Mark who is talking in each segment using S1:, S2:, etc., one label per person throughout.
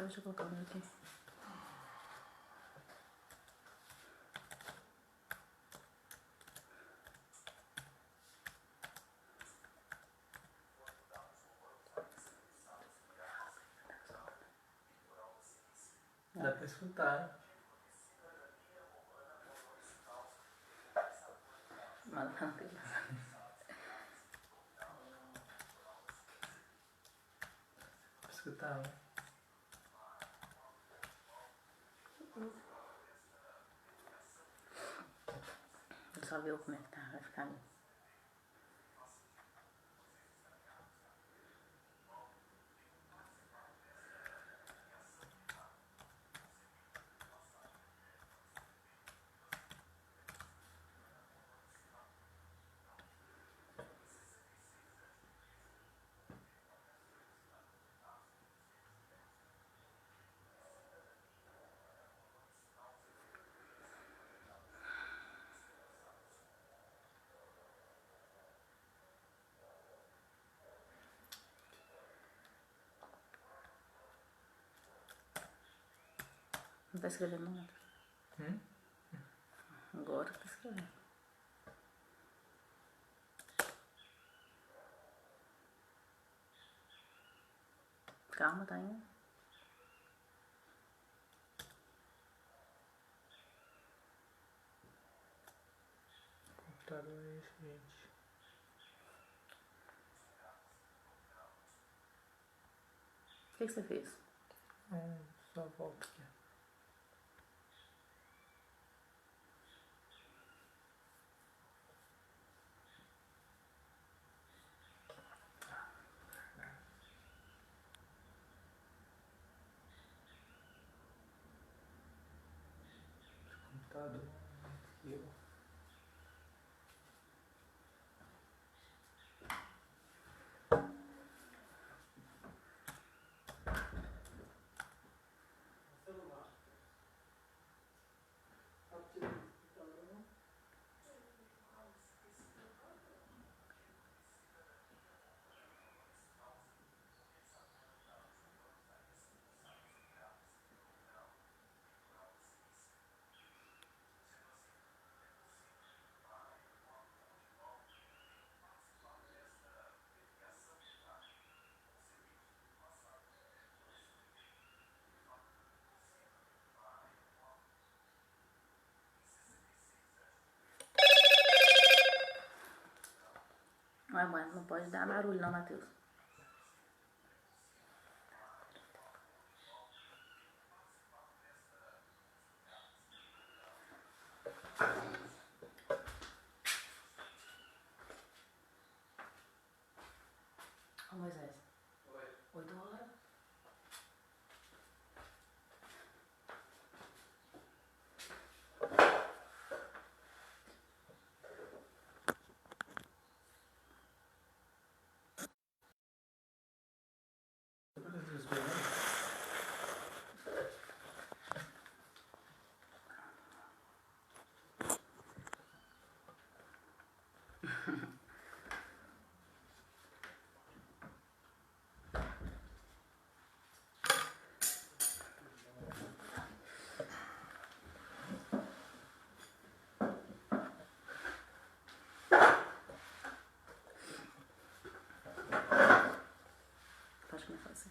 S1: deixa eu colocar o meu aqui.
S2: Dá pra escutar, hein?
S1: Mas não tem.
S2: Pra escutar, né?
S1: Eu só ver como é que tá, vai ficar ali. Não tá escrevendo nada. Agora tá escrevendo. Calma, tá indo.
S2: Computador é esse, gente.
S1: O que você fez?
S2: Só volta aqui. Computador. Aqui, ó.
S1: Não, mãe, não pode dar barulho não, Matheus. Ô Moisés. Oi. 8 horas. Pode começar assim.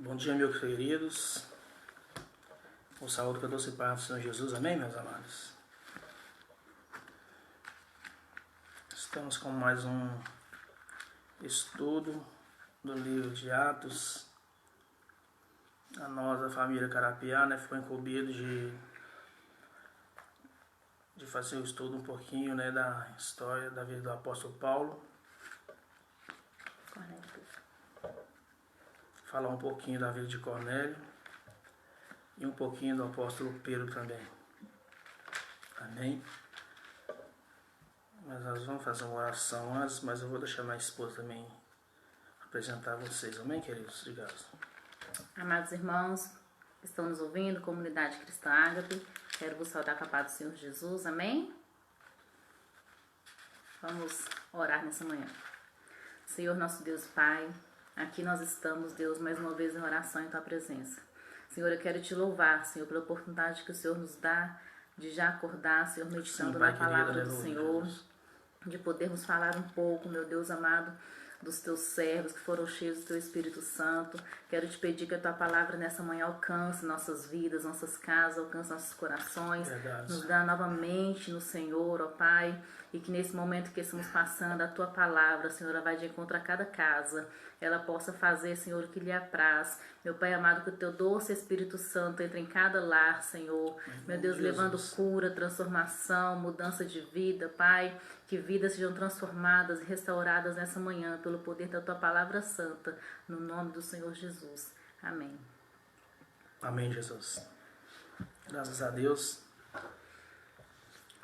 S2: Bom dia, meus queridos. O saúde que eu doce paz do Senhor Jesus. Amém, meus amados? Estamos com mais um estudo do livro de Atos. A nós, a família Carapiá, né, ficou incumbido de fazer o estudo um pouquinho, né, da história da vida do apóstolo Paulo. falar um pouquinho da vida de Cornélio e um pouquinho do apóstolo Pedro também. Amém? Mas nós vamos fazer uma oração antes, mas eu vou deixar minha esposa também apresentar vocês. Amém, queridos? Obrigado.
S1: Amados irmãos que estão nos ouvindo, comunidade cristã Ágape, quero vos saudar com a paz do Senhor Jesus. Amém? Vamos orar nessa manhã. Senhor, nosso Deus Pai, aqui nós estamos, Deus, mais uma vez em oração em Tua presença. Senhor, eu quero Te louvar, Senhor, pela oportunidade que o Senhor nos dá de já acordar, Senhor, meditando na palavra do Senhor, de podermos falar um pouco, meu Deus amado, dos Teus servos que foram cheios do Teu Espírito Santo. Quero Te pedir que a Tua palavra nessa manhã alcance nossas vidas, nossas casas, alcance nossos corações. Verdade. Nos dá novamente no Senhor, ó Pai, e que nesse momento que estamos passando, a Tua palavra, Senhor, ela vai de encontro a cada casa. Ela possa fazer, Senhor, o que lhe apraz. Meu Pai amado, que o Teu doce Espírito Santo entre em cada lar, Senhor. Meu Deus, levando cura, transformação, mudança de vida, Pai. Que vidas sejam transformadas e restauradas nessa manhã pelo poder da Tua palavra santa. No nome do Senhor Jesus. Amém.
S2: Amém, Jesus. Graças a Deus.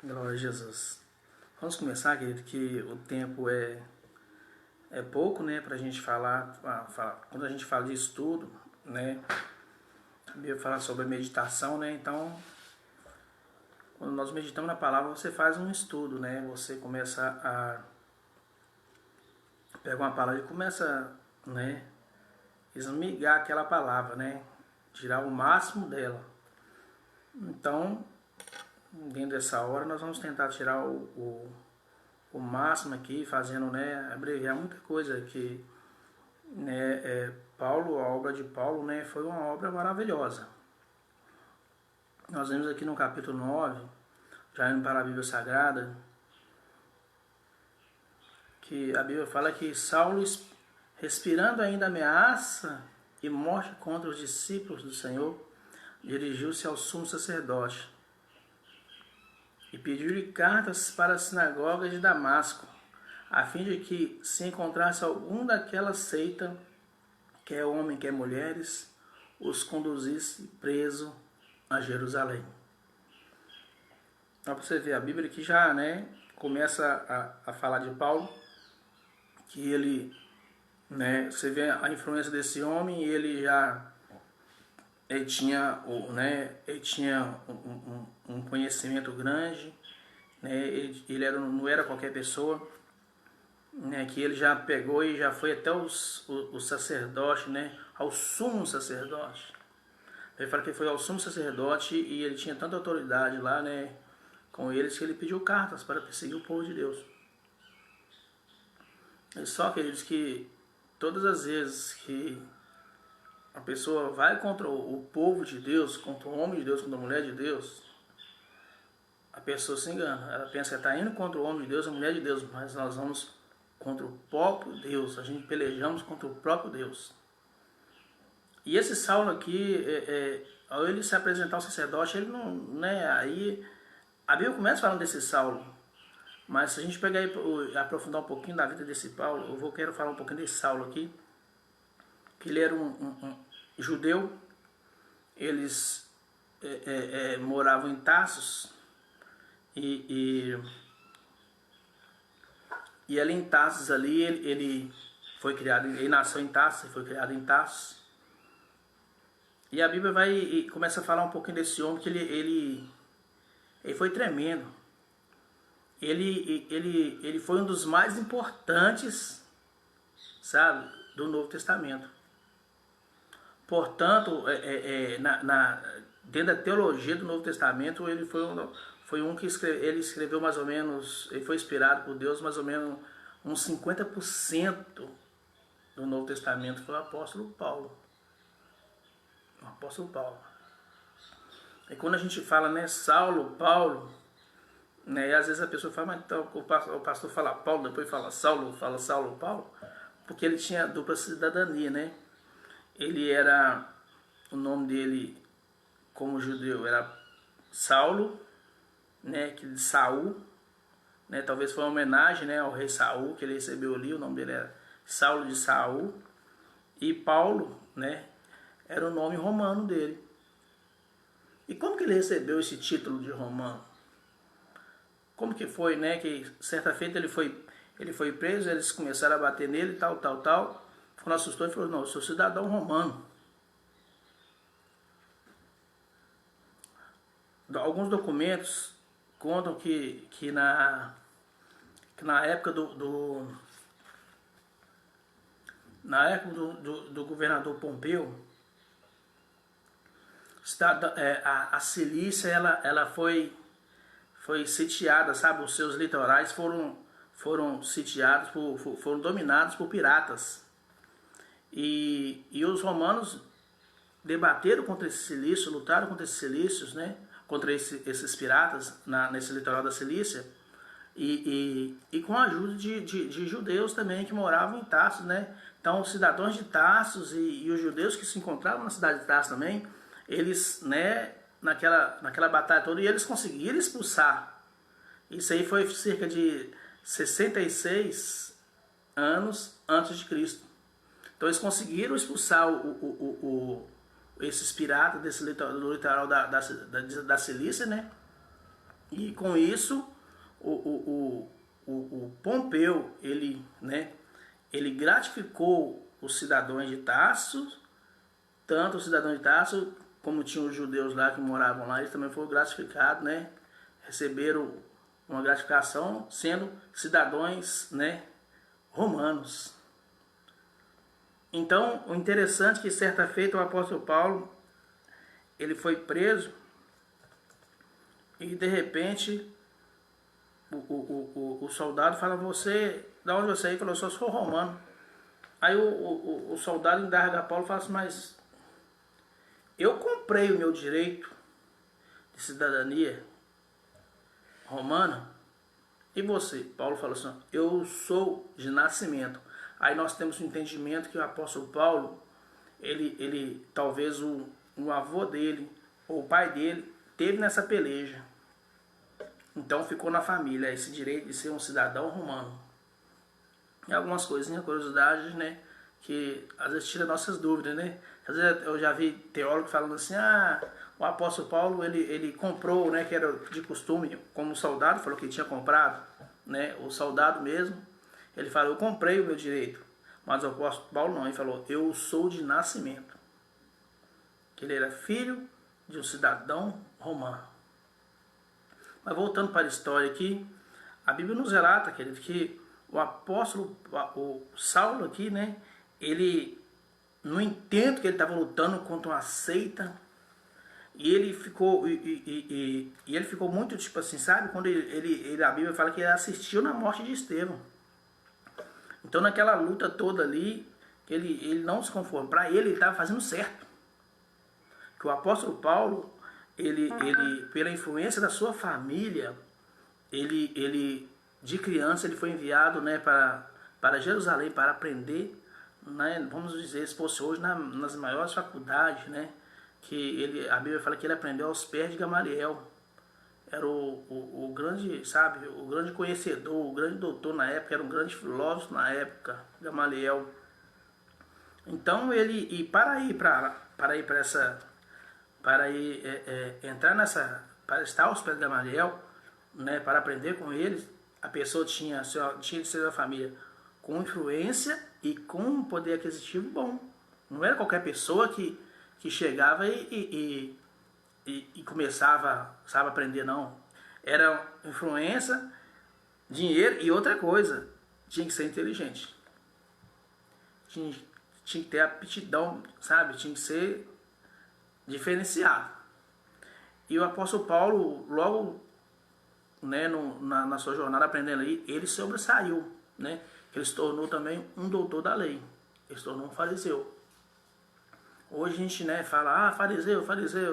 S2: Glória a Jesus. Vamos começar, querido, que o tempo é pouco, né, pra gente falar. Quando a gente fala de estudo, né, a Bíblia fala sobre a meditação, né, então, quando nós meditamos na palavra, você faz um estudo, né, você começa a pegar uma palavra e começa, né, esmigar aquela palavra, né, tirar o máximo dela. Então, dentro dessa hora, nós vamos tentar tirar o máximo aqui, fazendo, né, abreviar muita coisa que, né, Paulo, a obra de Paulo, né, foi uma obra maravilhosa. Nós vemos aqui no capítulo 9, já indo para a Bíblia Sagrada, que a Bíblia fala que Saulo, respirando ainda ameaça e morte contra os discípulos do Senhor, dirigiu-se ao sumo sacerdote e pediu-lhe cartas para as sinagogas de Damasco, a fim de que se encontrasse algum daquela seita, quer homem, quer mulheres, os conduzisse preso a Jerusalém. Então, para você ver, a Bíblia aqui já, né, começa a falar de Paulo, que ele, né, você vê a influência desse homem, e ele tinha um conhecimento grande, né, ele não era qualquer pessoa, né, que ele já pegou e já foi até o sacerdote, né, ao sumo sacerdote. Ele fala que foi ao sumo sacerdote e ele tinha tanta autoridade lá, né, com eles, que ele pediu cartas para perseguir o povo de Deus. E só, queridos, que todas as vezes que a pessoa vai contra o povo de Deus, contra o homem de Deus, contra a mulher de Deus, a pessoa se engana. Ela pensa que está indo contra o homem de Deus, a mulher de Deus, mas nós vamos contra o próprio Deus. A gente pelejamos contra o próprio Deus. E esse Saulo aqui, ao ele se apresentar ao sacerdote, ele não, né, aí a Bíblia começa falando desse Saulo. Mas se a gente pegar e aprofundar um pouquinho da vida desse Paulo, quero falar um pouquinho desse Saulo aqui, que ele era um judeu. Eles moravam em Tarsos, e ali em Tarsos, ali, ele foi criado, ele nasceu em Tarsos, foi criado em Tarsos. E a Bíblia vai e começa a falar um pouquinho desse homem, que ele foi tremendo. Ele foi um dos mais importantes, sabe, do Novo Testamento. Portanto, dentro da teologia do Novo Testamento, ele foi um que ele escreveu mais ou menos, ele foi inspirado por Deus, mais ou menos uns 50% do Novo Testamento foi o apóstolo Paulo. O apóstolo Paulo. E quando a gente fala, né, Saulo, Paulo, né, e às vezes a pessoa fala, mas então o pastor fala Paulo, depois fala Saulo, Paulo, porque ele tinha dupla cidadania, né? Ele era, o nome dele como judeu era Saulo, né, que de Saul, né, talvez foi uma homenagem, né, ao rei Saul, que ele recebeu ali, o nome dele era Saulo de Saul, E Paulo, né, era o nome romano dele. E como que ele recebeu esse título de romano? Como que foi, né, que certa feita ele foi preso, eles começaram a bater nele, tal. Quando assustou, ele falou, não, eu sou cidadão romano. Alguns documentos contam que na época do governador Pompeu, a Cilícia ela foi sitiada, sabe? Os seus litorais foram sitiados, foram dominados por piratas. E os romanos debateram contra esses cilícios, lutaram contra esses cilícios, né? Contra esses piratas nesse litoral da Cilícia. E com a ajuda de judeus também que moravam em Tarsus, né? Então, os cidadãos de Tarsus e os judeus que se encontravam na cidade de Tarsus também, eles, né, naquela batalha toda, e eles conseguiram expulsar. Isso aí foi cerca de 66 anos antes de Cristo. Então, eles conseguiram expulsar esses piratas do litoral da Cilícia, né? E com isso, o Pompeu, ele gratificou os cidadãos de Tarso, tanto os cidadãos de Tarso, como tinham os judeus lá que moravam lá, eles também foram gratificados, né? Receberam uma gratificação sendo cidadãos, né, romanos. Então, o interessante é que certa feita o apóstolo Paulo, ele foi preso e de repente o soldado fala, você, da onde você é? Ele falou, eu sou romano. Aí o soldado indaga a Paulo e fala assim, mas eu comprei o meu direito de cidadania romana e você? Paulo falou assim, eu sou de nascimento. Aí nós temos um entendimento que o apóstolo Paulo, ele talvez o avô dele ou o pai dele teve nessa peleja. Então ficou na família esse direito de ser um cidadão romano. E algumas coisinhas, curiosidades, né? Que às vezes tira nossas dúvidas, né? Às vezes eu já vi teólogos falando assim, o apóstolo Paulo, ele comprou, né? Que era de costume, como soldado, falou que tinha comprado, né? O soldado mesmo, ele falou, eu comprei o meu direito. Mas o apóstolo Paulo não, ele falou, eu sou de nascimento. Que ele era filho de um cidadão romano. Mas voltando para a história aqui, a Bíblia nos relata, querido, que o apóstolo, o Saulo aqui, né, ele, no intento que ele estava lutando contra uma seita, e ele ficou, ele ficou muito, tipo assim, sabe, quando a Bíblia fala que ele assistiu na morte de Estevão. Então naquela luta toda ali, ele não se conformou, para ele estava fazendo certo. Que o apóstolo Paulo, ele pela influência da sua família, ele de criança ele foi enviado, né, para Jerusalém para aprender, né, vamos dizer, se fosse hoje nas maiores faculdades, né, que a Bíblia fala que ele aprendeu aos pés de Gamaliel. Era o grande, sabe, o grande conhecedor, o grande doutor na época, era um grande filósofo na época, Gamaliel. Então ele, para estar aos pés de Gamaliel, né, para aprender com eles, a pessoa tinha de ser da família com influência e com um poder aquisitivo bom. Não era qualquer pessoa que chegava e começava, sabe, a aprender, não. Era influência, dinheiro e outra coisa, tinha que ser inteligente. Tinha que ter aptidão, sabe, tinha que ser diferenciado. E o apóstolo Paulo, logo, né, na sua jornada aprendendo aí, ele sobressaiu, né? Ele se tornou também um doutor da lei. Ele se tornou um fariseu. Hoje a gente, né, fala, fariseu,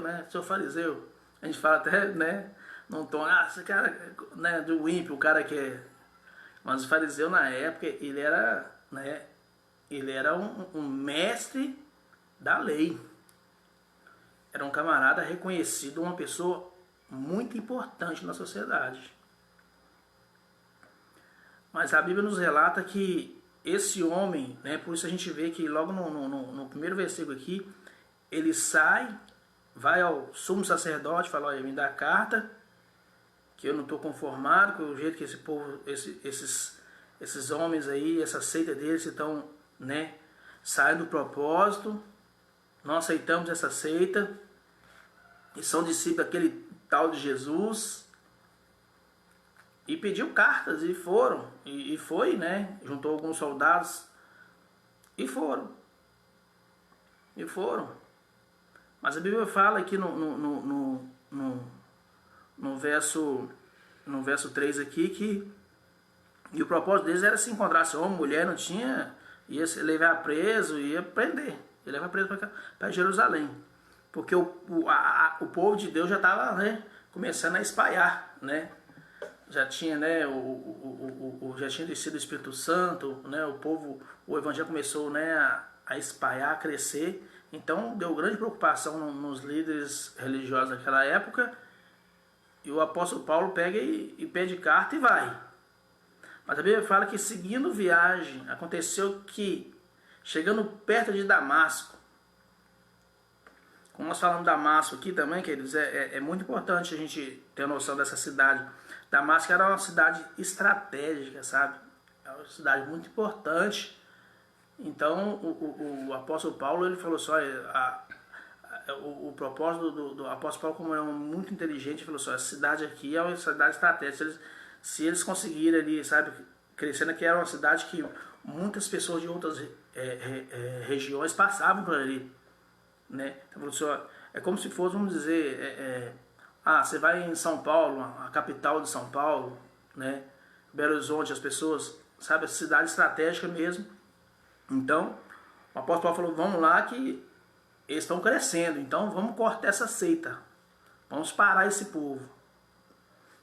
S2: né, seu fariseu. A gente fala até, né, num tom, esse cara, né, do ímpio, o cara que é... Mas o fariseu na época, ele era, né, um mestre da lei. Era um camarada reconhecido, uma pessoa muito importante na sociedade. Mas a Bíblia nos relata que esse homem, né, por isso a gente vê que logo no primeiro versículo aqui, ele sai, vai ao sumo sacerdote, fala, olha, me dá a carta, que eu não estou conformado com o jeito que esse povo, esses homens aí, essa seita deles estão, né, saindo do propósito, não aceitamos essa seita, e são discípulos daquele tal de Jesus, e pediu cartas, e foram, e foi, né, juntou alguns soldados, e foram, mas a Bíblia fala aqui no verso 3 aqui que e o propósito deles era se encontrasse homem, mulher, não tinha, ia se levar preso, ia prender, ia levar preso para Jerusalém, porque o povo de Deus já estava, né, começando a espalhar, né, já tinha, né, já tinha descido o Espírito Santo, né, o evangelho começou, né, a espalhar, a crescer, então deu grande preocupação nos líderes religiosos daquela época. E o apóstolo Paulo pega e pede carta e vai. Mas a Bíblia fala que seguindo viagem, aconteceu que, chegando perto de Damasco, como nós falamos de Damasco aqui também, queridos, é muito importante a gente ter noção dessa cidade. Damasco era uma cidade estratégica, sabe? É uma cidade muito importante. Então, o apóstolo Paulo, ele falou só, o propósito do apóstolo Paulo, como é muito inteligente, falou assim, a cidade aqui é uma cidade estratégica. Se eles conseguirem ali, sabe, crescendo aqui, era uma cidade que muitas pessoas de outras regiões passavam por ali, né? Então, falou assim, é como se fosse, vamos dizer, você vai em São Paulo, a capital de São Paulo, né? Belo Horizonte, as pessoas, sabe, a cidade estratégica mesmo. Então, o apóstolo Paulo falou, vamos lá que eles estão crescendo, então vamos cortar essa seita, vamos parar esse povo.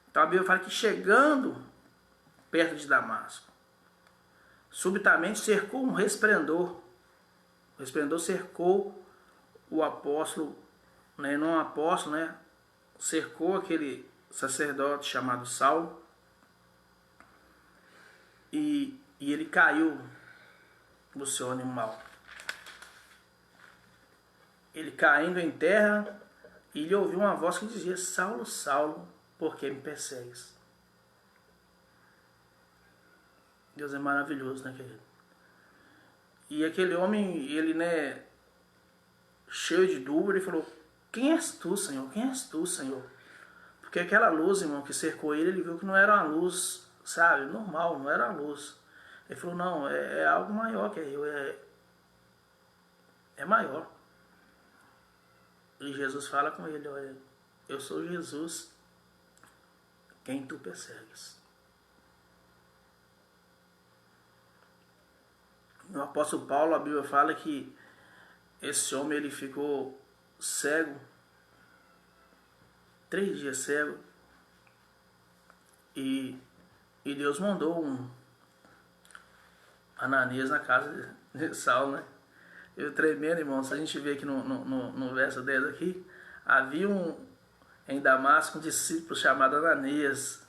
S2: Então a Bíblia fala que chegando perto de Damasco, subitamente cercou um resplendor. O resplendor cercou o apóstolo, né, não um apóstolo, né, cercou aquele sacerdote chamado Saulo, e ele caiu do seu animal. Ele caindo em terra, e ele ouviu uma voz que dizia, Saulo, Saulo, por que me persegues? Deus é maravilhoso, né, querido? E aquele homem, ele, né, cheio de dúvida, ele falou, quem és tu, Senhor? Quem és tu, Senhor? Porque aquela luz, irmão, que cercou ele viu que não era uma luz, sabe, normal, não era uma luz. Ele falou, não, é algo maior que eu, é maior. E Jesus fala com ele, olha, eu sou Jesus, quem tu persegues. No apóstolo Paulo, a Bíblia fala que esse homem ele ficou cego, 3 dias cego, e Deus mandou um Ananias na casa de Saulo, né? Eu tremendo, irmão, se a gente vê aqui no verso 10 aqui, havia em Damasco um discípulo chamado Ananias.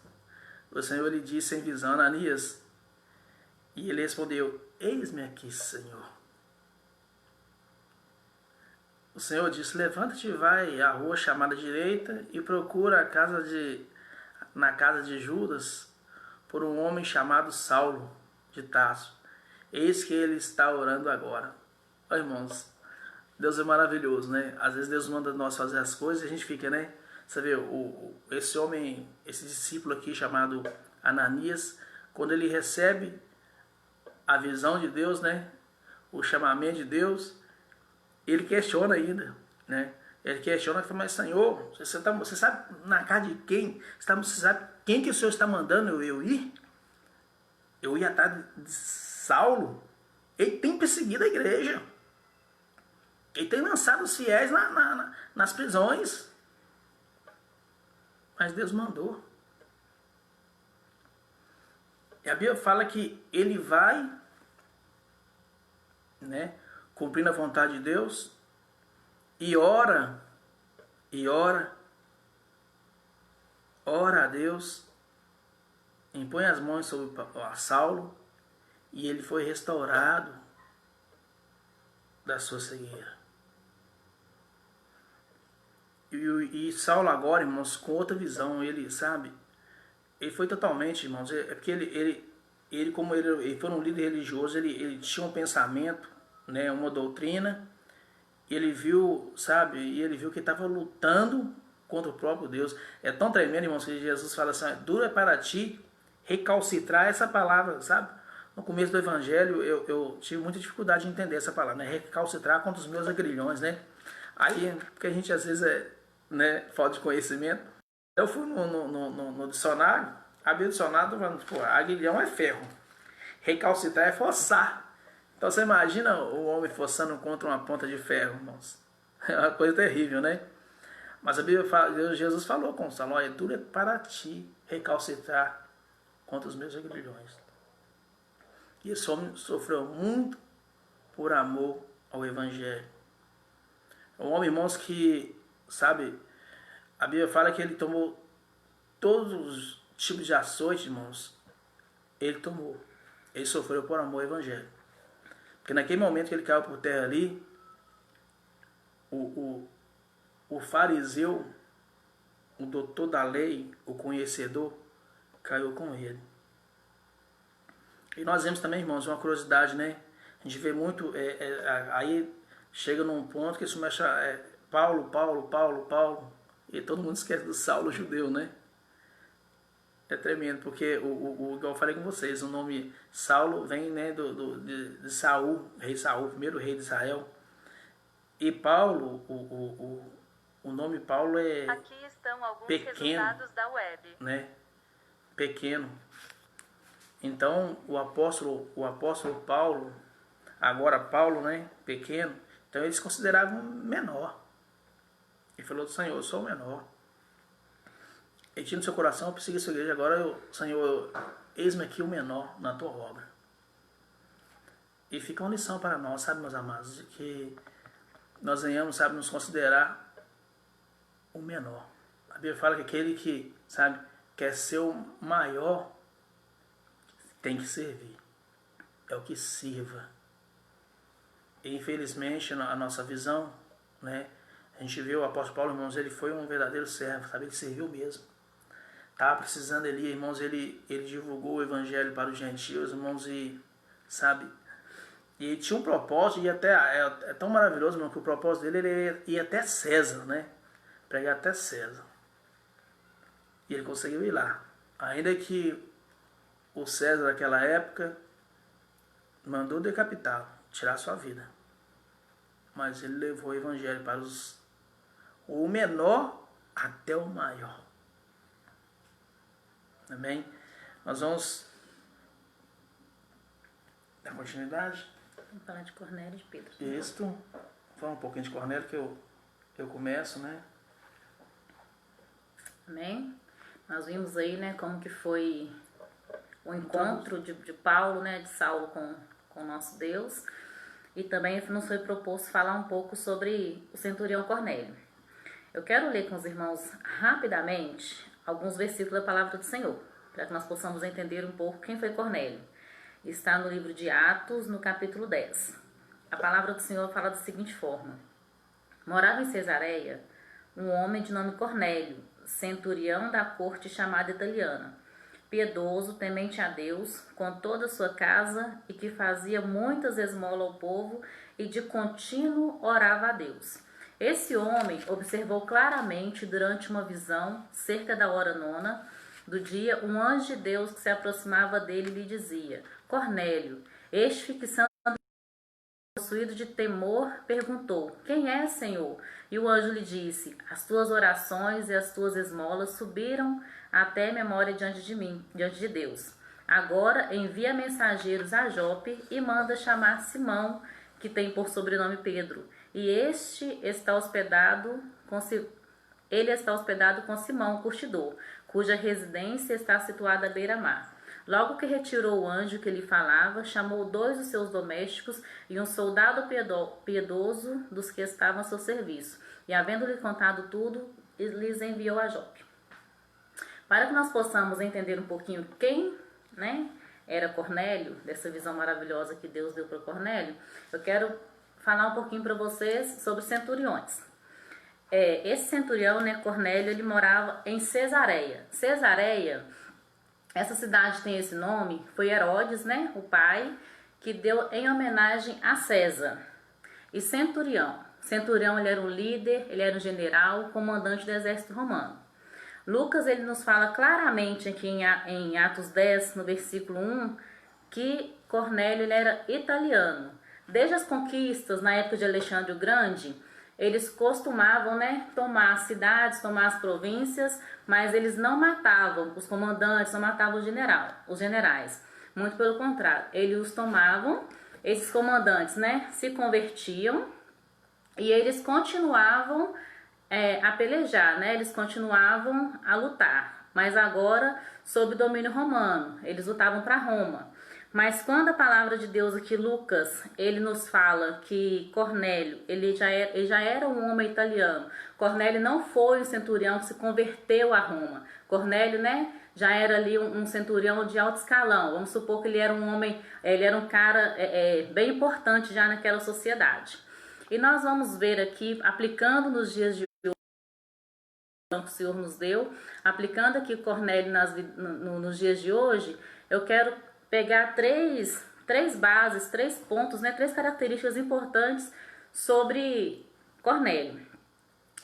S2: O Senhor lhe disse em visão, Ananias, e ele respondeu, eis-me aqui, Senhor. O Senhor disse, levanta-te e vai à rua chamada direita e procura na casa de Judas por um homem chamado Saulo de Tarso. Eis que ele está orando agora. Oh, irmãos, Deus é maravilhoso, né? Às vezes Deus manda nós fazer as coisas e a gente fica, né? Você vê, esse homem, esse discípulo aqui chamado Ananias, quando ele recebe a visão de Deus, né? O chamamento de Deus, ele questiona ainda, né? Ele questiona e fala, mas Senhor, você sabe na casa de quem? Você sabe quem que o Senhor está mandando eu ir? Eu ia atrás de Saulo. Ele tem perseguido a igreja. Ele tem lançado os fiéis nas prisões. Mas Deus mandou. E a Bíblia fala que ele vai, né, cumprindo a vontade de Deus, e ora a Deus, impõe as mãos sobre Saulo, e ele foi restaurado da sua cegueira. E Saulo agora, irmãos, com outra visão, ele, sabe, ele foi totalmente, irmãos, é porque ele como ele foi um líder religioso, ele tinha um pensamento, né, uma doutrina, ele viu, sabe, e ele viu que estava lutando contra o próprio Deus. É tão tremendo, irmãos, que Jesus fala assim, duro é para ti recalcitrar essa palavra, sabe? No começo do evangelho eu tive muita dificuldade de entender essa palavra, né? Recalcitrar contra os meus agrilhões, né? Aí, porque a gente às vezes né, falta de conhecimento. Eu fui no dicionário, abri o dicionário, falando, pô, aguilhão é ferro, recalcitrar é forçar. Então você imagina o homem forçando contra uma ponta de ferro, irmãos. É uma coisa terrível, né? Mas a Bíblia fala, Jesus falou com Saulo, é duro para ti recalcitrar contra os meus aguilhões. E esse homem sofreu muito por amor ao Evangelho. É um homem, irmãos, que, sabe, a Bíblia fala que ele tomou todos os tipos de açoite, irmãos. Ele tomou. Ele sofreu por amor ao Evangelho. Porque naquele momento que ele caiu por terra ali, o fariseu, o doutor da lei, o conhecedor, caiu com ele. E nós vemos também, irmãos, uma curiosidade, né? A gente vê muito, aí chega num ponto que isso começa, Paulo, e todo mundo esquece do Saulo judeu, né? É tremendo, porque igual eu falei com vocês, o nome Saulo vem, né, de Saul, rei Saul, primeiro rei de Israel. E Paulo, o nome Paulo é
S1: Aqui estão alguns
S2: pequeno,
S1: resultados da web,
S2: né? Pequeno. Então o apóstolo Paulo, agora Paulo, né, pequeno, então eles consideravam menor. Ele falou do Senhor, eu sou o menor. Ele tinha no seu coração, eu persegui essa igreja, agora Senhor, eis-me aqui o menor na tua obra. E fica uma lição para nós, sabe, meus amados, de que nós venhamos, sabe, nos considerar o menor. A Bíblia fala que aquele que, sabe, quer ser o maior, tem que servir. É o que sirva. E infelizmente, a nossa visão, né, a gente vê o apóstolo Paulo, irmãos, ele foi um verdadeiro servo, sabe, ele serviu mesmo. Estava precisando ali, irmãos, ele divulgou o evangelho para os gentios, irmãos, e, sabe, e ele tinha um propósito, e até, é tão maravilhoso, irmão, que o propósito dele, ele ia até César, né, pregar até César. E ele conseguiu ir lá. Ainda que o César daquela época mandou decapitá-lo, tirar sua vida. Mas ele levou o evangelho para o menor até o maior. Amém? Nós vamos dar continuidade.
S1: Vamos falar de Cornélio e de Pedro.
S2: Isto. Fala um pouquinho de Cornélio que eu começo, né?
S1: Amém? Nós vimos aí, né, como que foi o encontro de Paulo, né, de Saulo com o nosso Deus. E também nos foi proposto falar um pouco sobre o centurião Cornélio. Eu quero ler com os irmãos rapidamente alguns versículos da palavra do Senhor, para que nós possamos entender um pouco quem foi Cornélio. Está no livro de Atos, no capítulo 10. A palavra do Senhor fala da seguinte forma: morava em Cesareia um homem de nome Cornélio, centurião da corte chamada italiana, piedoso, temente a Deus, com toda a sua casa, e que fazia muitas esmolas ao povo e de contínuo orava a Deus. Esse homem observou claramente durante uma visão, cerca da hora 9 do dia, um anjo de Deus que se aproximava dele e lhe dizia: Cornélio. Este, fixando possuído de temor, perguntou: Quem é, Senhor? E o anjo lhe disse: As tuas orações e as tuas esmolas subiram até memória diante de mim, diante de Deus. Agora envia mensageiros a Jope e manda chamar Simão, que tem por sobrenome Pedro. E ele está hospedado com Simão, curtidor, cuja residência está situada à beira-mar. Logo que retirou o anjo que lhe falava, chamou 2 dos seus domésticos e um soldado piedoso dos que estavam a seu serviço. E, havendo-lhe contado tudo, lhes enviou a Jope. Para que nós possamos entender um pouquinho quem, né, era Cornélio, dessa visão maravilhosa que Deus deu para Cornélio, eu quero falar um pouquinho para vocês sobre centuriões. Esse centurião, né, Cornélio, ele morava em Cesareia. Cesareia, essa cidade tem esse nome, foi Herodes, né, o pai, que deu em homenagem a César. E centurião. Centurião, ele era um líder, ele era um general, comandante do exército romano. Lucas, ele nos fala claramente aqui em Atos 10, no versículo 1, que Cornélio, ele era italiano. Desde as conquistas, na época de Alexandre o Grande, eles costumavam, né, tomar as cidades, tomar as províncias, mas eles não matavam os comandantes, não matavam os generais. Muito pelo contrário, eles os tomavam, esses comandantes, né, se convertiam e eles continuavam a pelejar, né, eles continuavam a lutar, mas agora sob domínio romano, eles lutavam para Roma. Mas quando a palavra de Deus aqui, Lucas, ele nos fala que Cornélio, ele já era um homem italiano. Cornélio não foi um centurião que se converteu a Roma. Cornélio, né, já era ali um centurião de alto escalão. Vamos supor que ele era um homem, ele era um cara bem importante já naquela sociedade. E nós vamos ver aqui, aplicando nos dias de hoje, que o Senhor nos deu, aplicando aqui Cornélio nos dias de hoje, eu quero pegar três bases, 3 pontos, né, 3 características importantes sobre Cornélio.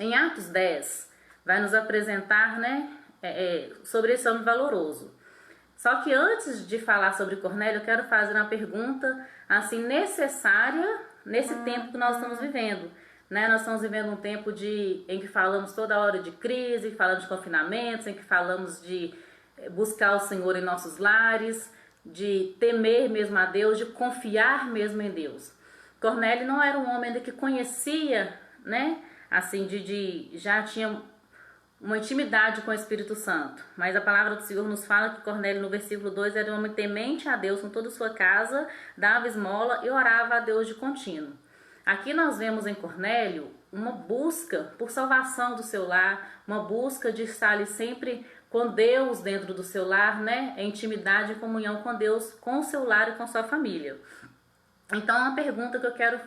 S1: Em Atos 10, vai nos apresentar, né, sobre esse homem valoroso. Só que antes de falar sobre Cornélio, eu quero fazer uma pergunta assim necessária nesse tempo que nós estamos vivendo. Né? Nós estamos vivendo um tempo em que falamos toda hora de crise, falamos de confinamentos, em que falamos de buscar o Senhor em nossos lares, de temer mesmo a Deus, de confiar mesmo em Deus. Cornélio não era um homem ainda que conhecia, né, assim, já tinha uma intimidade com o Espírito Santo, mas a palavra do Senhor nos fala que Cornélio, no versículo 2, era um homem temente a Deus com toda a sua casa, dava esmola e orava a Deus de contínuo. Aqui nós vemos em Cornélio uma busca por salvação do seu lar, uma busca de estar ali sempre com Deus dentro do seu lar, né? Em intimidade e comunhão com Deus, com o seu lar e com sua família. Então, uma pergunta que eu quero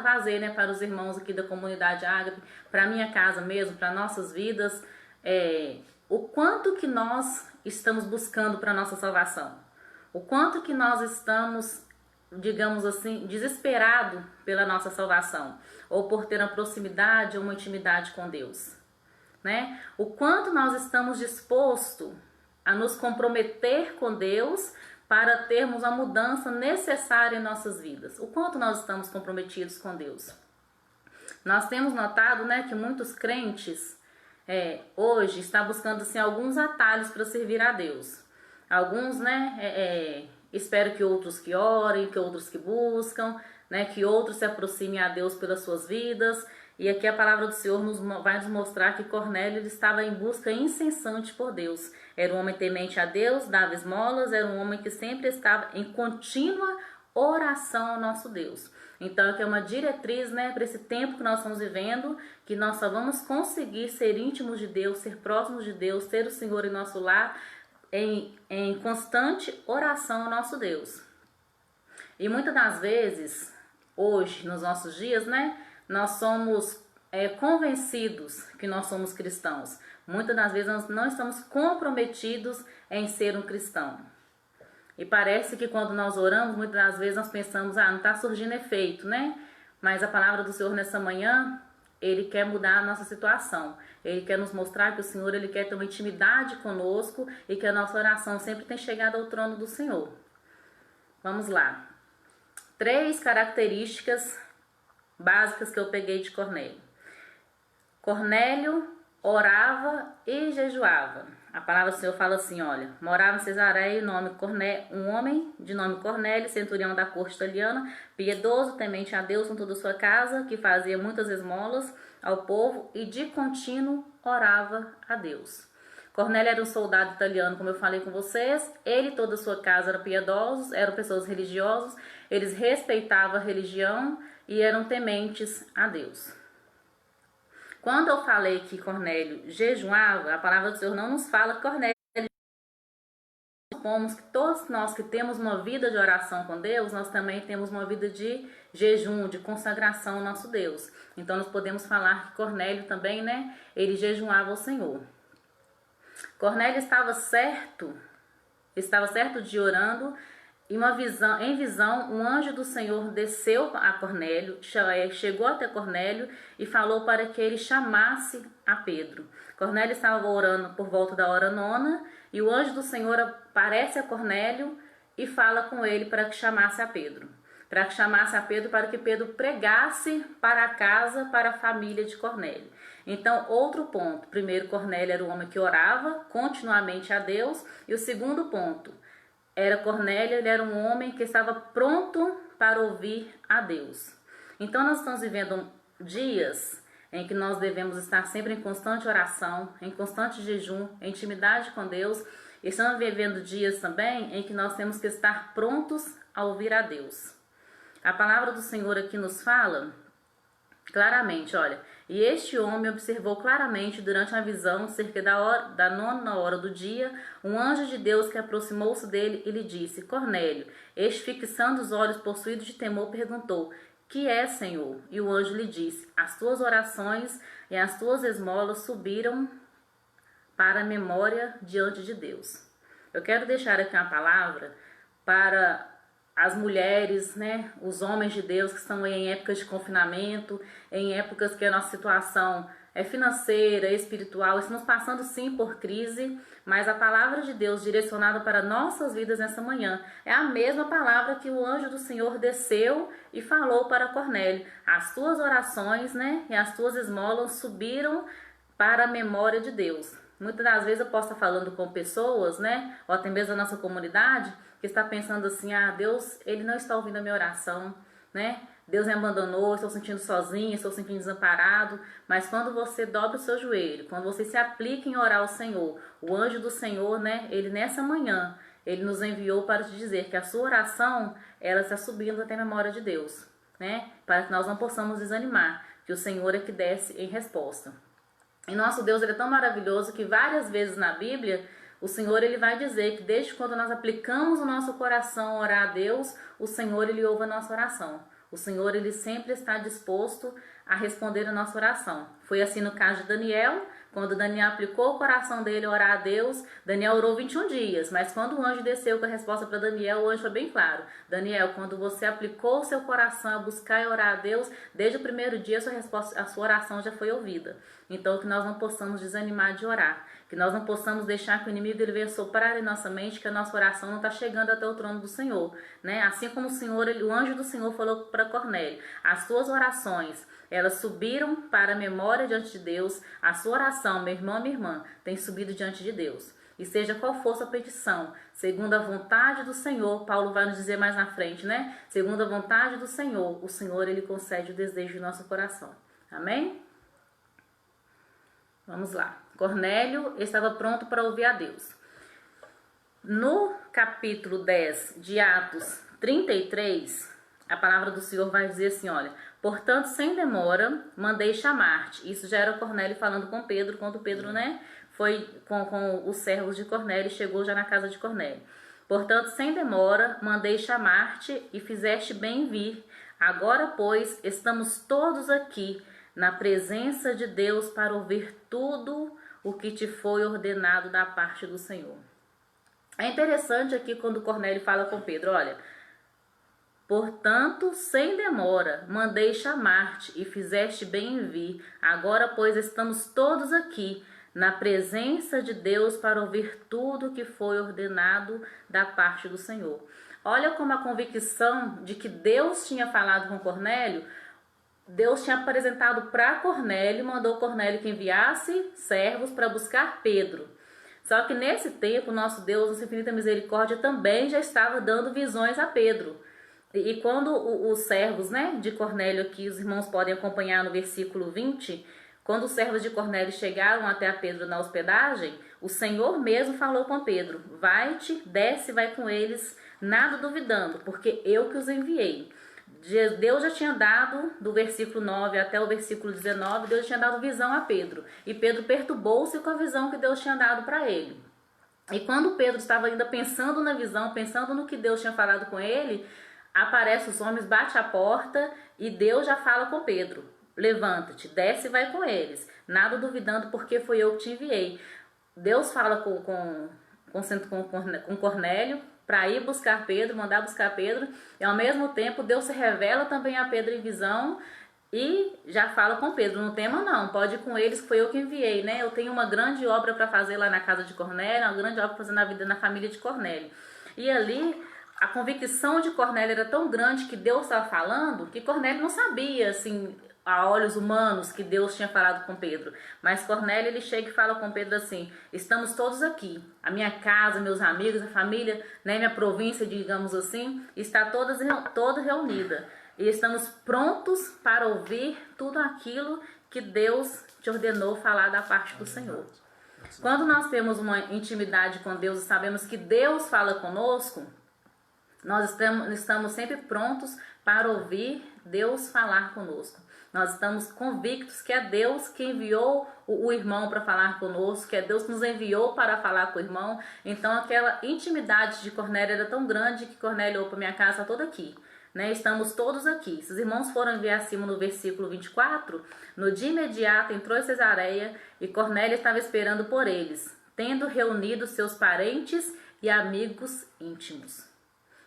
S1: fazer, né, para os irmãos aqui da comunidade Ágape, para a minha casa mesmo, para nossas vidas, o quanto que nós estamos buscando para a nossa salvação? O quanto que nós estamos, digamos assim, desesperado pela nossa salvação, ou por ter uma proximidade ou uma intimidade com Deus, né? O quanto nós estamos dispostos a nos comprometer com Deus para termos a mudança necessária em nossas vidas. O quanto nós estamos comprometidos com Deus. Nós temos notado, né, que muitos crentes hoje estão buscando assim, alguns atalhos para servir a Deus. Alguns, né, espero que outros que orem, que outros que buscam, né, que outros se aproximem a Deus pelas suas vidas. E aqui a palavra do Senhor vai nos mostrar que Cornélio ele estava em busca incessante por Deus. Era um homem temente a Deus, dava esmolas, era um homem que sempre estava em contínua oração ao nosso Deus. Então aqui é uma diretriz, né, para esse tempo que nós estamos vivendo, que nós só vamos conseguir ser íntimos de Deus, ser próximos de Deus, ter o Senhor em nosso lar, em constante oração ao nosso Deus. E muitas das vezes, hoje, nos nossos dias, né, nós somos convencidos que nós somos cristãos. Muitas das vezes nós não estamos comprometidos em ser um cristão. E parece que quando nós oramos, muitas das vezes nós pensamos, não está surgindo efeito, né? Mas a palavra do Senhor nessa manhã, Ele quer mudar a nossa situação. Ele quer nos mostrar que o Senhor, Ele quer ter uma intimidade conosco e que a nossa oração sempre tem chegado ao trono do Senhor. Vamos lá. 3 características básicas que eu peguei de Cornélio. Cornélio orava e jejuava. A palavra do Senhor fala assim, olha, morava em Cesareia, um homem de nome Cornélio, centurião da corte italiana, piedoso, temente a Deus com toda a sua casa, que fazia muitas esmolas ao povo e de contínuo orava a Deus. Cornélio era um soldado italiano, como eu falei com vocês. Ele e toda a sua casa eram piedosos, eram pessoas religiosas, eles respeitavam a religião e eram tementes a Deus. Quando eu falei que Cornélio jejuava, a palavra do Senhor não nos fala que Cornélio pressupomos que todos nós que temos uma vida de oração com Deus, nós também temos uma vida de jejum, de consagração ao nosso Deus. Então nós podemos falar que Cornélio também, né, ele jejuava ao Senhor. Cornélio estava certo de orando, e em visão, um anjo do Senhor desceu a Cornélio, chegou até Cornélio e falou para que ele chamasse a Pedro. Cornélio estava orando por volta da hora 9, e o anjo do Senhor aparece a Cornélio e fala com ele para que chamasse a Pedro. Para que Pedro pregasse para a casa, para a família de Cornélio. Então, outro ponto. Primeiro, Cornélio era um homem que orava continuamente a Deus. E o segundo ponto, Cornélio, ele era um homem que estava pronto para ouvir a Deus. Então, nós estamos vivendo dias em que nós devemos estar sempre em constante oração, em constante jejum, em intimidade com Deus. E estamos vivendo dias também em que nós temos que estar prontos a ouvir a Deus. A palavra do Senhor aqui nos fala claramente, olha, e este homem observou claramente durante a visão, cerca da 9ª do dia, um anjo de Deus que aproximou-se dele e lhe disse: Cornélio. Este, fixando os olhos, possuído de temor, perguntou: Que é, Senhor? E o anjo lhe disse: As tuas orações e as tuas esmolas subiram para a memória diante de Deus. Eu quero deixar aqui uma palavra para as mulheres, né, os homens de Deus que estão em épocas de confinamento, em épocas que a nossa situação é financeira, espiritual, estamos passando sim por crise, mas a palavra de Deus direcionada para nossas vidas nessa manhã é a mesma palavra que o anjo do Senhor desceu e falou para Cornélio. As tuas orações, né, e as tuas esmolas subiram para a memória de Deus. Muitas das vezes eu posso estar falando com pessoas, né, ou até mesmo da nossa comunidade, que está pensando assim: Deus, ele não está ouvindo a minha oração, né? Deus me abandonou, estou sentindo sozinho, estou sentindo desamparado. Mas quando você dobra o seu joelho, quando você se aplica em orar ao Senhor, o anjo do Senhor, né, ele nessa manhã, ele nos enviou para te dizer que a sua oração, ela está subindo até a memória de Deus, né? Para que nós não possamos desanimar, que o Senhor é que desce em resposta. E nosso Deus, ele é tão maravilhoso que várias vezes na Bíblia, o Senhor, ele vai dizer que desde quando nós aplicamos o nosso coração a orar a Deus, o Senhor, ele ouve a nossa oração. O Senhor, ele sempre está disposto a responder a nossa oração. Foi assim no caso de Daniel. Quando Daniel aplicou o coração dele a orar a Deus, Daniel orou 21 dias. Mas quando o anjo desceu com a resposta para Daniel, o anjo foi bem claro: Daniel, quando você aplicou o seu coração a buscar e orar a Deus, desde o primeiro dia a sua oração já foi ouvida. Então, que nós não possamos desanimar de orar. Que nós não possamos deixar que o inimigo ele venha soprar em nossa mente que a nossa oração não está chegando até o trono do Senhor, né? Assim como o anjo do Senhor falou para Cornélio: as tuas orações, elas subiram para a memória diante de Deus. A sua oração, meu irmão, minha irmã, tem subido diante de Deus. E seja qual for a petição, segundo a vontade do Senhor, Paulo vai nos dizer mais na frente, né? Segundo a vontade do Senhor, o Senhor, ele concede o desejo do nosso coração. Amém? Vamos lá. Cornélio estava pronto para ouvir a Deus. No capítulo 10 de Atos 33, a palavra do Senhor vai dizer assim, olha: portanto, sem demora, mandei chamar-te. Isso já era Cornélio falando com Pedro, quando Pedro, né, foi com os servos de Cornélio, chegou já na casa de Cornélio. Portanto, sem demora, mandei chamar-te e fizeste bem vir. Agora, pois, estamos todos aqui na presença de Deus para ouvir tudo o que te foi ordenado da parte do Senhor. É interessante aqui quando Cornélio fala com Pedro, olha: portanto, sem demora, mandei chamar-te e fizeste bem em vir. Agora, pois, estamos todos aqui na presença de Deus para ouvir tudo o que foi ordenado da parte do Senhor. Olha como a convicção de que Deus tinha falado com Cornélio, Deus tinha apresentado para Cornélio, mandou Cornélio que enviasse servos para buscar Pedro. Só que nesse tempo, nosso Deus, na sua infinita misericórdia, também já estava dando visões a Pedro. E quando os servos, né, de Cornélio, aqui os irmãos podem acompanhar no versículo 20, quando os servos de Cornélio chegaram até a Pedro na hospedagem, o Senhor mesmo falou com Pedro: vai-te, desce, vai com eles, nada duvidando, porque eu que os enviei. Deus já tinha dado, do versículo 9 até o versículo 19, Deus tinha dado visão a Pedro. E Pedro perturbou-se com a visão que Deus tinha dado para ele. E quando Pedro estava ainda pensando na visão, pensando no que Deus tinha falado com ele, aparece os homens, bate a porta e Deus já fala com Pedro. Levanta-te, desce e vai com eles, nada duvidando, porque foi eu que te enviei. Deus fala com Cornélio para ir buscar Pedro, mandar buscar Pedro, e ao mesmo tempo Deus se revela também a Pedro em visão e já fala com Pedro: não tema não, pode ir com eles, que foi eu que enviei, né? Eu tenho uma grande obra para fazer lá na casa de Cornélio, uma grande obra para fazer na vida, na família de Cornélio. E ali a convicção de Cornélio era tão grande que Deus estava falando, que Cornélio não sabia, assim, a olhos humanos, que Deus tinha falado com Pedro. Mas Cornélio, ele chega e fala com Pedro assim: estamos todos aqui, a minha casa, meus amigos, a família, né, minha província, digamos assim, está toda reunida. E estamos prontos para ouvir tudo aquilo que Deus te ordenou falar da parte do Senhor. Quando nós temos uma intimidade com Deus e sabemos que Deus fala conosco, nós estamos sempre prontos para ouvir Deus falar conosco. Nós estamos convictos que é Deus que enviou o irmão para falar conosco, que é Deus que nos enviou para falar com o irmão. Então aquela intimidade de Cornélio era tão grande que Cornélio: opa, minha casa está toda aqui, né? Estamos todos aqui. Se os irmãos forem ver acima no versículo 24, no dia imediato entrou em Cesareia e Cornélio estava esperando por eles, tendo reunido seus parentes e amigos íntimos.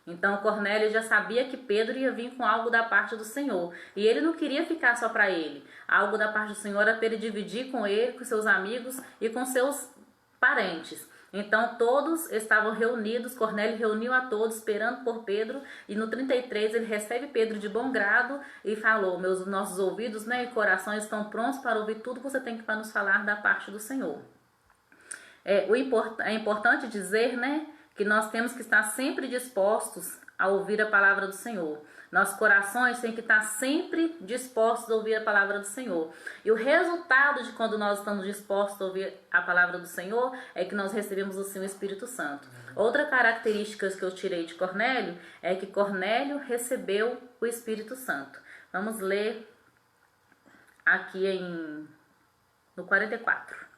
S1: Então Cornélio já sabia que Pedro ia vir com algo da parte do Senhor. E ele não queria ficar só para ele. Algo da parte do Senhor era para ele dividir com ele, com seus amigos e com seus parentes. Então todos estavam reunidos, Cornélio reuniu a todos esperando por Pedro. E no 33 ele recebe Pedro de bom grado e falou: nossos ouvidos, né, e corações estão prontos para ouvir tudo que você tem para nos falar da parte do Senhor. É importante dizer, né, que nós temos que estar sempre dispostos a ouvir a palavra do Senhor. Nossos corações têm que estar sempre dispostos a ouvir a palavra do Senhor. E o resultado de quando nós estamos dispostos a ouvir a palavra do Senhor é que nós recebemos assim o Espírito Santo. Outra característica que eu tirei de Cornélio é que Cornélio recebeu o Espírito Santo. Vamos ler aqui no 44.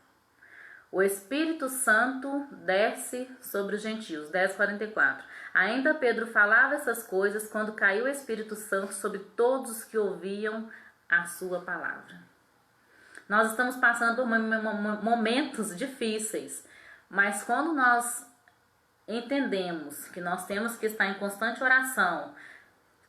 S1: O Espírito Santo desce sobre os gentios. 10:44. Ainda Pedro falava essas coisas quando caiu o Espírito Santo sobre todos os que ouviam a sua palavra. Nós estamos passando por momentos difíceis, mas quando nós entendemos que nós temos que estar em constante oração,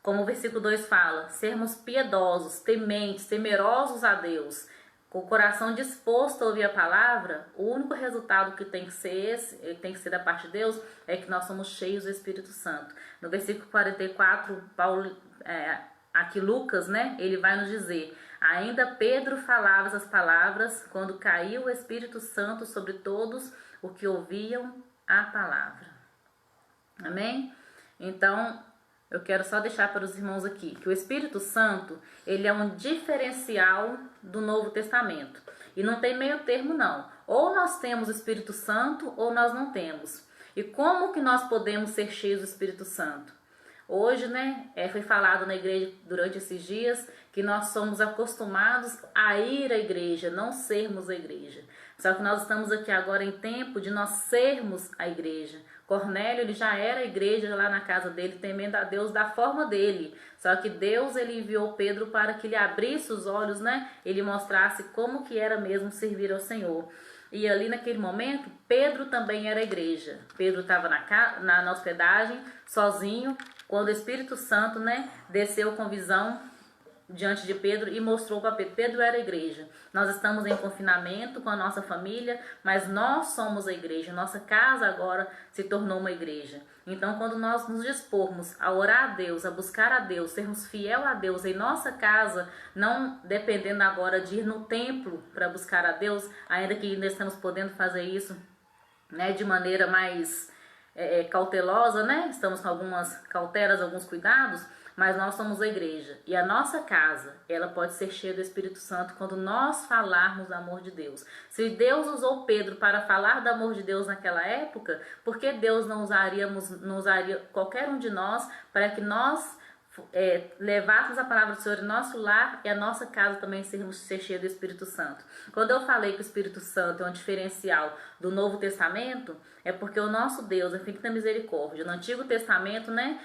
S1: como o versículo 2 fala, sermos piedosos, tementes, temerosos a Deus, com o coração disposto a ouvir a palavra, o único resultado que tem que ser tem que ser da parte de Deus, é que nós somos cheios do Espírito Santo. No versículo 44, aqui Lucas, né, ele vai nos dizer: ainda Pedro falava essas palavras quando caiu o Espírito Santo sobre todos os que ouviam a palavra. Amém? Então, eu quero só deixar para os irmãos aqui que o Espírito Santo, ele é um diferencial do Novo Testamento. E não tem meio termo não. Ou nós temos o Espírito Santo ou nós não temos. E como que nós podemos ser cheios do Espírito Santo? Hoje, né, foi falado na igreja durante esses dias que nós somos acostumados a ir à igreja, não sermos a igreja. Só que nós estamos aqui agora em tempo de nós sermos a igreja. Cornélio, ele já era a igreja lá na casa dele, temendo a Deus da forma dele. Só que Deus, ele enviou Pedro para que ele abrisse os olhos, né? Ele mostrasse como que era mesmo servir ao Senhor. E ali naquele momento, Pedro também era a igreja. Pedro estava na hospedagem, sozinho, quando o Espírito Santo, né, desceu com visão diante de Pedro e mostrou para Pedro. Pedro era a igreja. Nós estamos em confinamento com a nossa família, mas nós somos a igreja. Nossa casa agora se tornou uma igreja. Então, quando nós nos dispormos a orar a Deus, a buscar a Deus, sermos fiel a Deus em nossa casa, não dependendo agora de ir no templo para buscar a Deus, ainda que ainda estamos podendo fazer isso, né, de maneira mais cautelosa, né? Estamos com algumas cautelas, alguns cuidados, mas nós somos a igreja. E a nossa casa, ela pode ser cheia do Espírito Santo quando nós falarmos do amor de Deus. Se Deus usou Pedro para falar do amor de Deus naquela época, por que Deus não usaria qualquer um de nós para que nós levássemos a palavra do Senhor em nosso lar e a nossa casa também ser cheia do Espírito Santo. Quando eu falei que o Espírito Santo é um diferencial do Novo Testamento, é porque o nosso Deus é infinita misericórdia. No Antigo Testamento, né,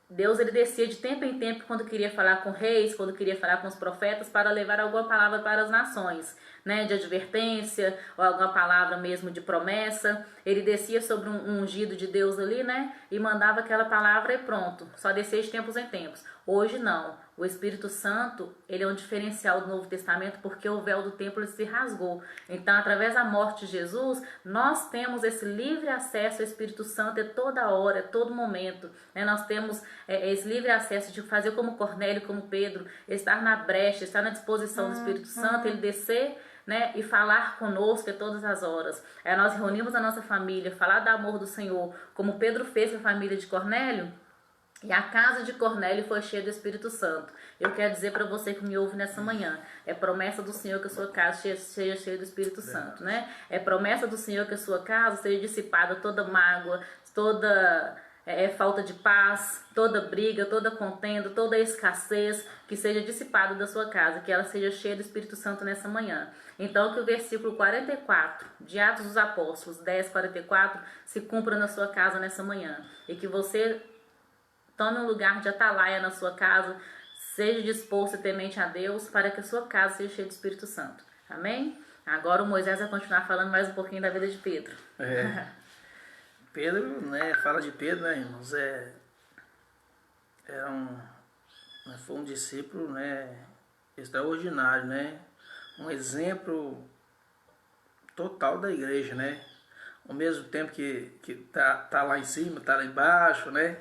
S1: Deus ele descia de tempo em tempo quando queria falar com reis, quando queria falar com os profetas, para levar alguma palavra para as nações, né, de advertência, ou alguma palavra mesmo de promessa. Ele descia sobre um ungido de Deus ali, né, e mandava aquela palavra e pronto. Só descia de tempos em tempos. Hoje não. O Espírito Santo, ele é um diferencial do Novo Testamento, porque o véu do templo se rasgou. Então, através da morte de Jesus, nós temos esse livre acesso ao Espírito Santo a toda hora, a todo momento, né? Nós temos esse livre acesso de fazer como Cornélio, como Pedro, estar na brecha, estar na disposição do Espírito Santo, ele descer, né, e falar conosco a todas as horas. Nós reunimos a nossa família, falar do amor do Senhor, como Pedro fez com a família de Cornélio. E a casa de Cornélio foi cheia do Espírito Santo. Eu quero dizer para você que me ouve nessa manhã, é promessa do Senhor que a sua casa seja cheia do Espírito Santo, né? É promessa do Senhor que a sua casa seja dissipada toda mágoa, toda falta de paz, toda briga, toda contenda, toda escassez, que seja dissipada da sua casa, que ela seja cheia do Espírito Santo nessa manhã. Então que o versículo 44 de Atos dos Apóstolos 10:44 se cumpra na sua casa nessa manhã. E que você tome um lugar de atalaia na sua casa, seja disposto e temente a Deus, para que a sua casa seja cheia do Espírito Santo. Amém? Agora o Moisés vai continuar falando mais um pouquinho da vida de Pedro.
S2: Pedro, né, fala de Pedro, né, irmãos, foi um discípulo, né, extraordinário, né, um exemplo total da igreja, né, ao mesmo tempo que tá lá em cima, tá lá embaixo, né,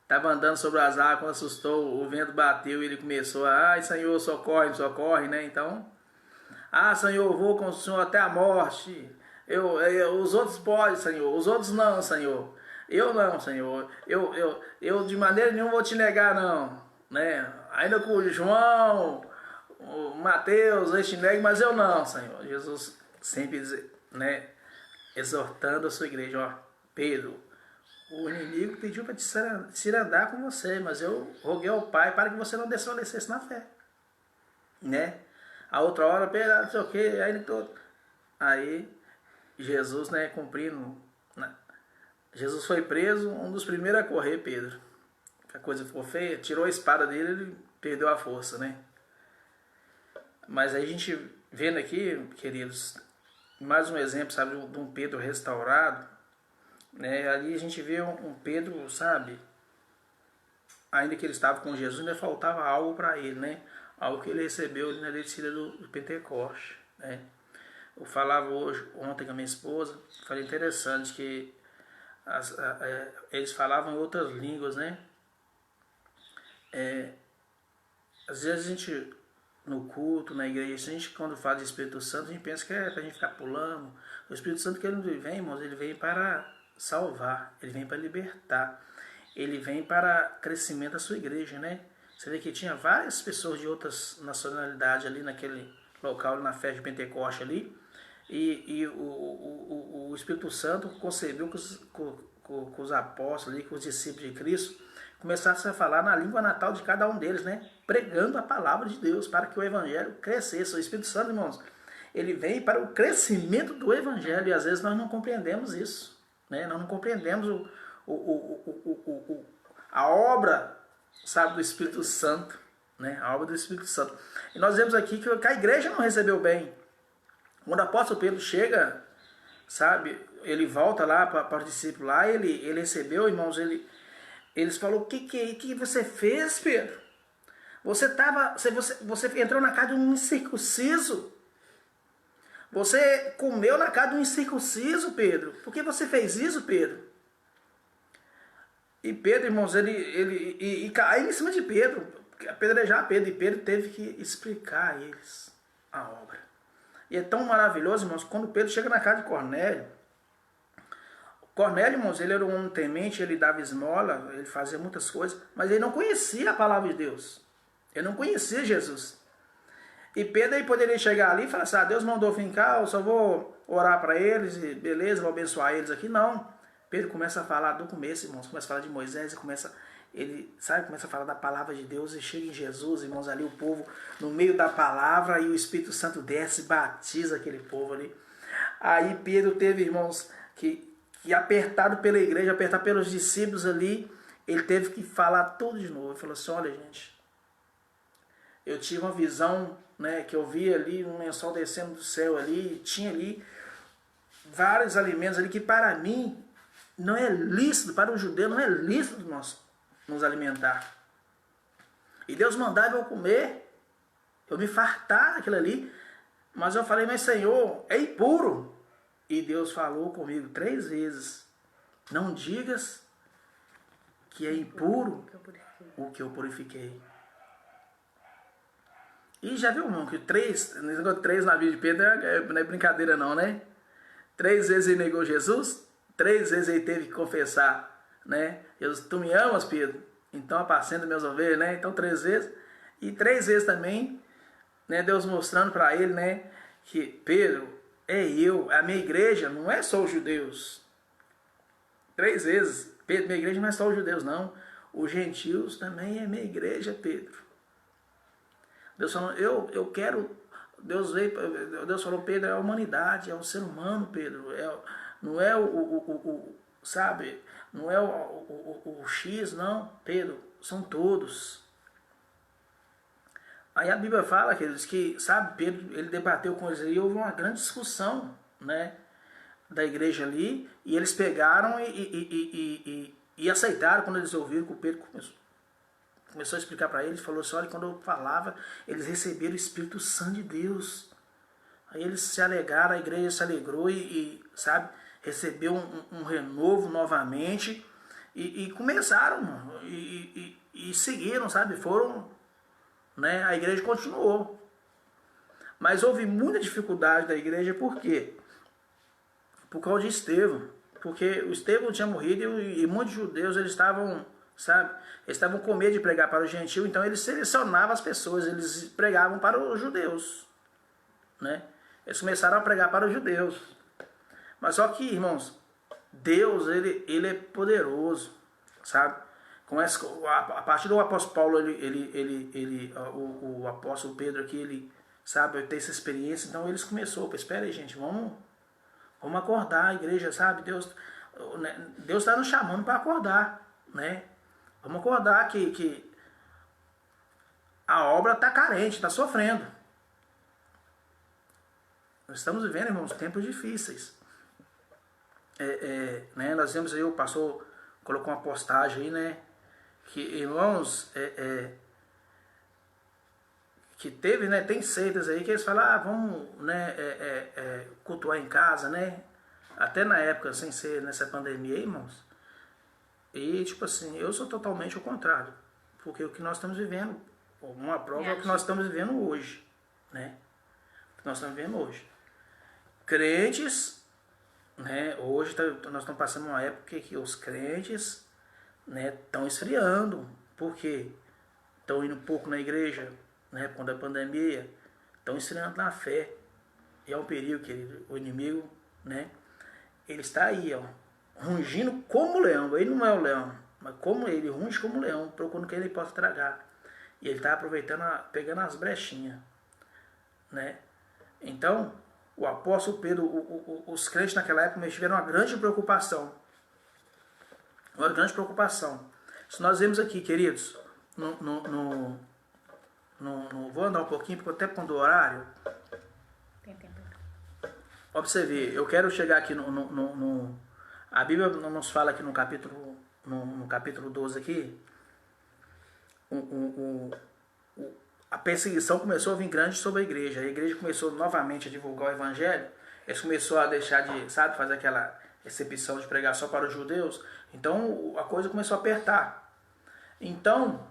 S2: estava andando sobre as águas, quando assustou, o vento bateu e ele começou ai Senhor, socorre, socorre, né? Então, Senhor, eu vou com o Senhor até a morte. Os outros podem, Senhor, os outros não, Senhor. Eu não, Senhor. Eu de maneira nenhuma vou te negar, não, né? Ainda com o João, o Mateus, eles te negam, mas eu não, Senhor. Jesus sempre, né, exortando a sua igreja, ó, Pedro, o inimigo pediu para te cirandar com você, mas eu roguei ao Pai para que você não desfalecesse na fé, né? A outra hora, não sei o que, aí Jesus, né, cumprindo, né? Jesus foi preso, um dos primeiros a correr, Pedro. A coisa ficou feia, tirou a espada dele, ele perdeu a força, né? Mas aí a gente vendo aqui, queridos, mais um exemplo, sabe, de um Pedro restaurado, né? Ali a gente vê um Pedro, sabe, ainda que ele estava com Jesus, ainda faltava algo para ele, né? Algo que ele recebeu ali na descida do Pentecoste, né? Eu falava ontem com a minha esposa, falei interessante que eles falavam em outras línguas, né? Às vezes a gente, no culto, na igreja, a gente quando fala de Espírito Santo, a gente pensa que é para a gente ficar pulando. O Espírito Santo que ele vem, irmãos, ele vem para salvar, ele vem para libertar, ele vem para crescimento da sua igreja, né? Você vê que tinha várias pessoas de outras nacionalidades ali naquele local, na festa de Pentecoste ali, e o Espírito Santo concebeu com os apóstolos ali, com os discípulos de Cristo, começassem a falar na língua natal de cada um deles, né? Pregando a palavra de Deus para que o evangelho crescesse. O Espírito Santo, irmãos, ele vem para o crescimento do evangelho, e às vezes nós não compreendemos isso, né? Nós não compreendemos a obra, sabe, do Espírito Santo, né? A obra do Espírito Santo. E nós vemos aqui que a igreja não recebeu bem. Quando o apóstolo Pedro chega, sabe, ele volta lá para o discípulo lá, ele recebeu, irmãos, eles falaram, o que você fez, Pedro? Você entrou na casa de um incircunciso. Você comeu na casa de um incircunciso, Pedro. Por que você fez isso, Pedro? E Pedro, irmãos, ele caiu em cima de Pedro, apedrejar Pedro. E Pedro teve que explicar a eles a obra. E é tão maravilhoso, irmãos, quando Pedro chega na casa de Cornélio. Cornélio, irmãos, ele era um homem temente, ele dava esmola, ele fazia muitas coisas, mas ele não conhecia a palavra de Deus. Ele não conhecia Jesus. E Pedro aí poderia chegar ali e falar assim, Deus mandou vir cá, eu só vou orar para eles, e beleza, vou abençoar eles aqui. Não. Pedro começa a falar do começo, irmãos, começa a falar de Moisés, e começa ele, sabe, começa a falar da palavra de Deus e chega em Jesus, irmãos, ali o povo no meio da palavra e o Espírito Santo desce e batiza aquele povo ali. Aí Pedro teve, irmãos, que apertado pela igreja, apertado pelos discípulos ali, ele teve que falar tudo de novo. Ele falou assim, olha gente, eu tive uma visão, né, que eu vi ali um lençol descendo do céu ali, tinha ali vários alimentos ali que para mim não é lícito, para o judeu não é lícito nós nos alimentar. E Deus mandava eu comer, eu me fartar daquilo ali, mas eu falei, mas Senhor, é impuro. E Deus falou comigo 3 vezes, não digas que é impuro o que eu purifiquei. E já viu, irmão, que 3 na vida de Pedro não é brincadeira não, né? 3 vezes ele negou Jesus, 3 vezes ele teve que confessar, né? Jesus, tu me amas, Pedro? Então apacenta meus ovelhas, né? Então 3 vezes. E 3 vezes também, né? Deus mostrando para ele, né? Que Pedro, a minha igreja não é só os judeus. 3 vezes, Pedro, minha igreja não é só os judeus, não. Os gentios também é minha igreja, Pedro. Deus falou, eu quero... Deus falou, Pedro, é a humanidade, é o ser humano, Pedro. Não é sabe? Não é o X, não, Pedro. São todos. Aí a Bíblia fala, queridos, que, sabe, Pedro, ele debateu com eles e houve uma grande discussão, né, da igreja ali, e eles pegaram e aceitaram quando eles ouviram que o Pedro começou a explicar para eles, falou assim, olha, quando eu falava, eles receberam o Espírito Santo de Deus. Aí eles se alegaram, a igreja se alegrou sabe, recebeu um renovo novamente e começaram, mano, e seguiram, sabe, foram... Né? A igreja continuou. Mas houve muita dificuldade da igreja, por quê? Por causa de Estevão. Porque o Estevão tinha morrido e muitos judeus eles estavam, sabe? Eles estavam com medo de pregar para o gentil, então eles selecionavam as pessoas, eles pregavam para os judeus. Né? Eles começaram a pregar para os judeus. Mas só que, irmãos, Deus, ele é poderoso, sabe? A partir do apóstolo Paulo, o apóstolo Pedro aqui, ele, sabe, ter essa experiência, então eles começaram, espera aí gente, vamos acordar a igreja, sabe, Deus está nos chamando para acordar, né, vamos acordar que a obra está carente, está sofrendo, nós estamos vivendo, irmãos, tempos difíceis, né, nós vemos aí, o pastor colocou uma postagem aí, né, que, irmãos, que teve, né, tem seitas aí que eles falam, vamos, né, cultuar em casa, né, até na época, sem ser nessa pandemia aí, irmãos, e tipo assim, eu sou totalmente o contrário, porque o que nós estamos vivendo, uma prova é o que nós estamos vivendo hoje, né, o que nós estamos vivendo hoje, crentes, né, hoje nós estamos passando uma época que os crentes, né, estão esfriando, porque estão indo pouco na igreja, né, por conta da pandemia, estão esfriando na fé, e é um perigo, querido, o inimigo, né, ele está aí, ó, rungindo como leão, ele não é o leão, mas como ele runge como leão, procurando que ele possa tragar, e ele está aproveitando, pegando as brechinhas, né, então, o apóstolo Pedro, os crentes naquela época tiveram uma grande preocupação, Se nós vemos aqui, queridos, vou andar um pouquinho, porque até quando o horário.
S1: Tem tempo.
S2: Observe, eu quero chegar aqui a Bíblia nos fala aqui no capítulo 12 aqui, a perseguição começou a vir grande sobre a igreja começou novamente a divulgar o evangelho, eles começaram a deixar de, sabe, fazer aquela recepção de pregar só para os judeus, então a coisa começou a apertar. Então,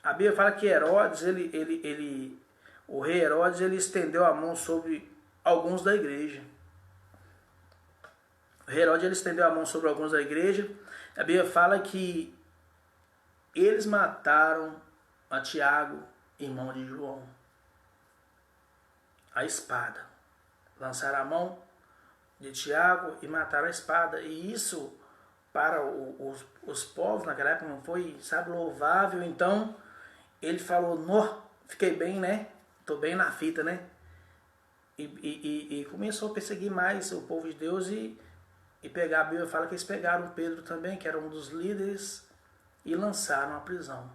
S2: a Bíblia fala que Herodes, o rei Herodes, ele estendeu a mão sobre alguns da igreja. O rei Herodes, ele estendeu a mão sobre alguns da igreja. A Bíblia fala que eles mataram a Tiago, irmão de João, a espada. Lançaram a mão de Tiago e mataram a espada. E isso para os povos naquela época não foi, sabe, louvável. Então ele falou, nó, fiquei bem, né? Tô bem na fita, né? E começou a perseguir mais o povo de Deus e pegar, a Bíblia fala que eles pegaram Pedro também, que era um dos líderes, e lançaram à prisão.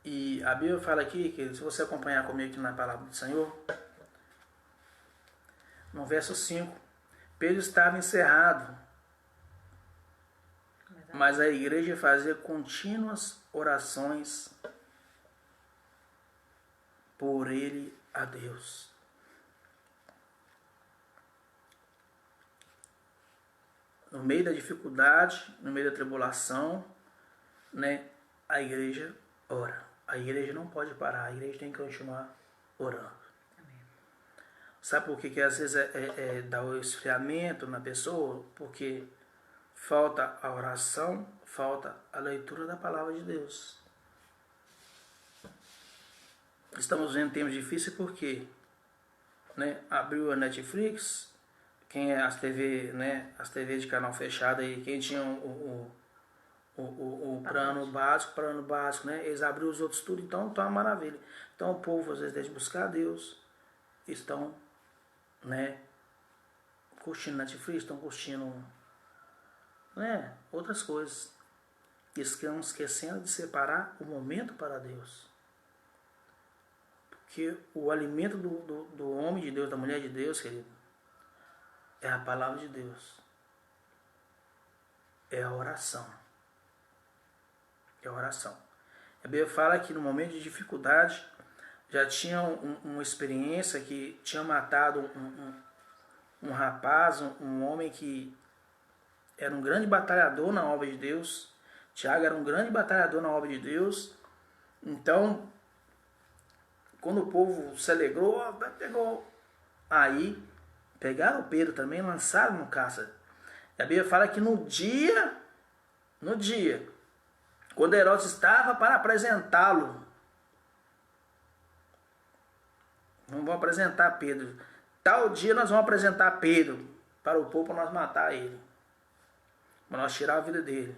S2: E a Bíblia fala aqui, que se você acompanhar comigo aqui na palavra do Senhor, no verso 5, Pedro estava encerrado, mas a igreja fazia contínuas orações por ele a Deus. No meio da dificuldade, no meio da tribulação, né, a igreja ora. A igreja não pode parar, a igreja tem que continuar orando. Amém. Sabe por que às vezes dá o esfriamento na pessoa? Porque falta a oração, falta a leitura da palavra de Deus. Estamos vendo tempos difíceis porque, né, abriu a Netflix, quem é as TV, né, as TV de canal fechado aí, quem tinha o plano básico, né, eles abriram os outros tudo, então tá uma maravilha. Então o povo às vezes deixa de buscar a Deus, estão, né, curtindo Netflix, estão curtindo, né, outras coisas. Estão esquecendo de separar o momento para Deus. Porque o alimento do homem de Deus, da mulher de Deus, querido, é a palavra de Deus. É a oração. É a oração. A Bíblia fala que no momento de dificuldade, já tinha uma experiência que tinha matado um rapaz, um homem que era um grande batalhador na obra de Deus. Tiago era um grande batalhador na obra de Deus. Então, quando o povo se alegrou, pegou. Aí, pegaram o Pedro também, lançaram no cárcere. A Bíblia fala que no dia, quando Herodes estava para apresentá-lo, vamos apresentar Pedro. Tal dia nós vamos apresentar Pedro para o povo, para nós matar ele, para nós tirar a vida dele.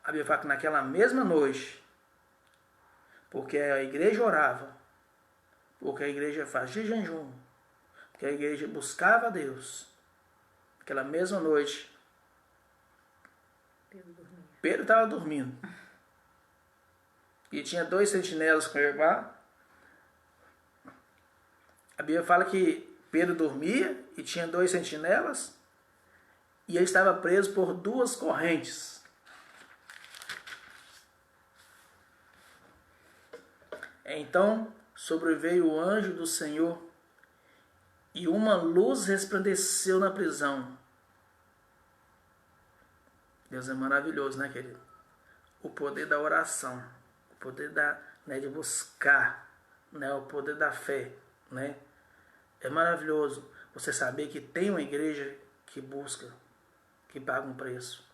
S2: A Bíblia fala que naquela mesma noite, porque a igreja orava, porque a igreja fazia jejum, porque a igreja buscava a Deus, aquela mesma noite, Pedro estava dormindo. E tinha 2 sentinelas com ele lá. A Bíblia fala que Pedro dormia e tinha 2 sentinelas, e ele estava preso por 2 correntes. Então sobreveio o anjo do Senhor, e uma luz resplandeceu na prisão. Deus é maravilhoso, né, querido? O poder da oração, o poder de buscar, né, o poder da fé, né? É maravilhoso você saber que tem uma igreja que busca, que paga um preço.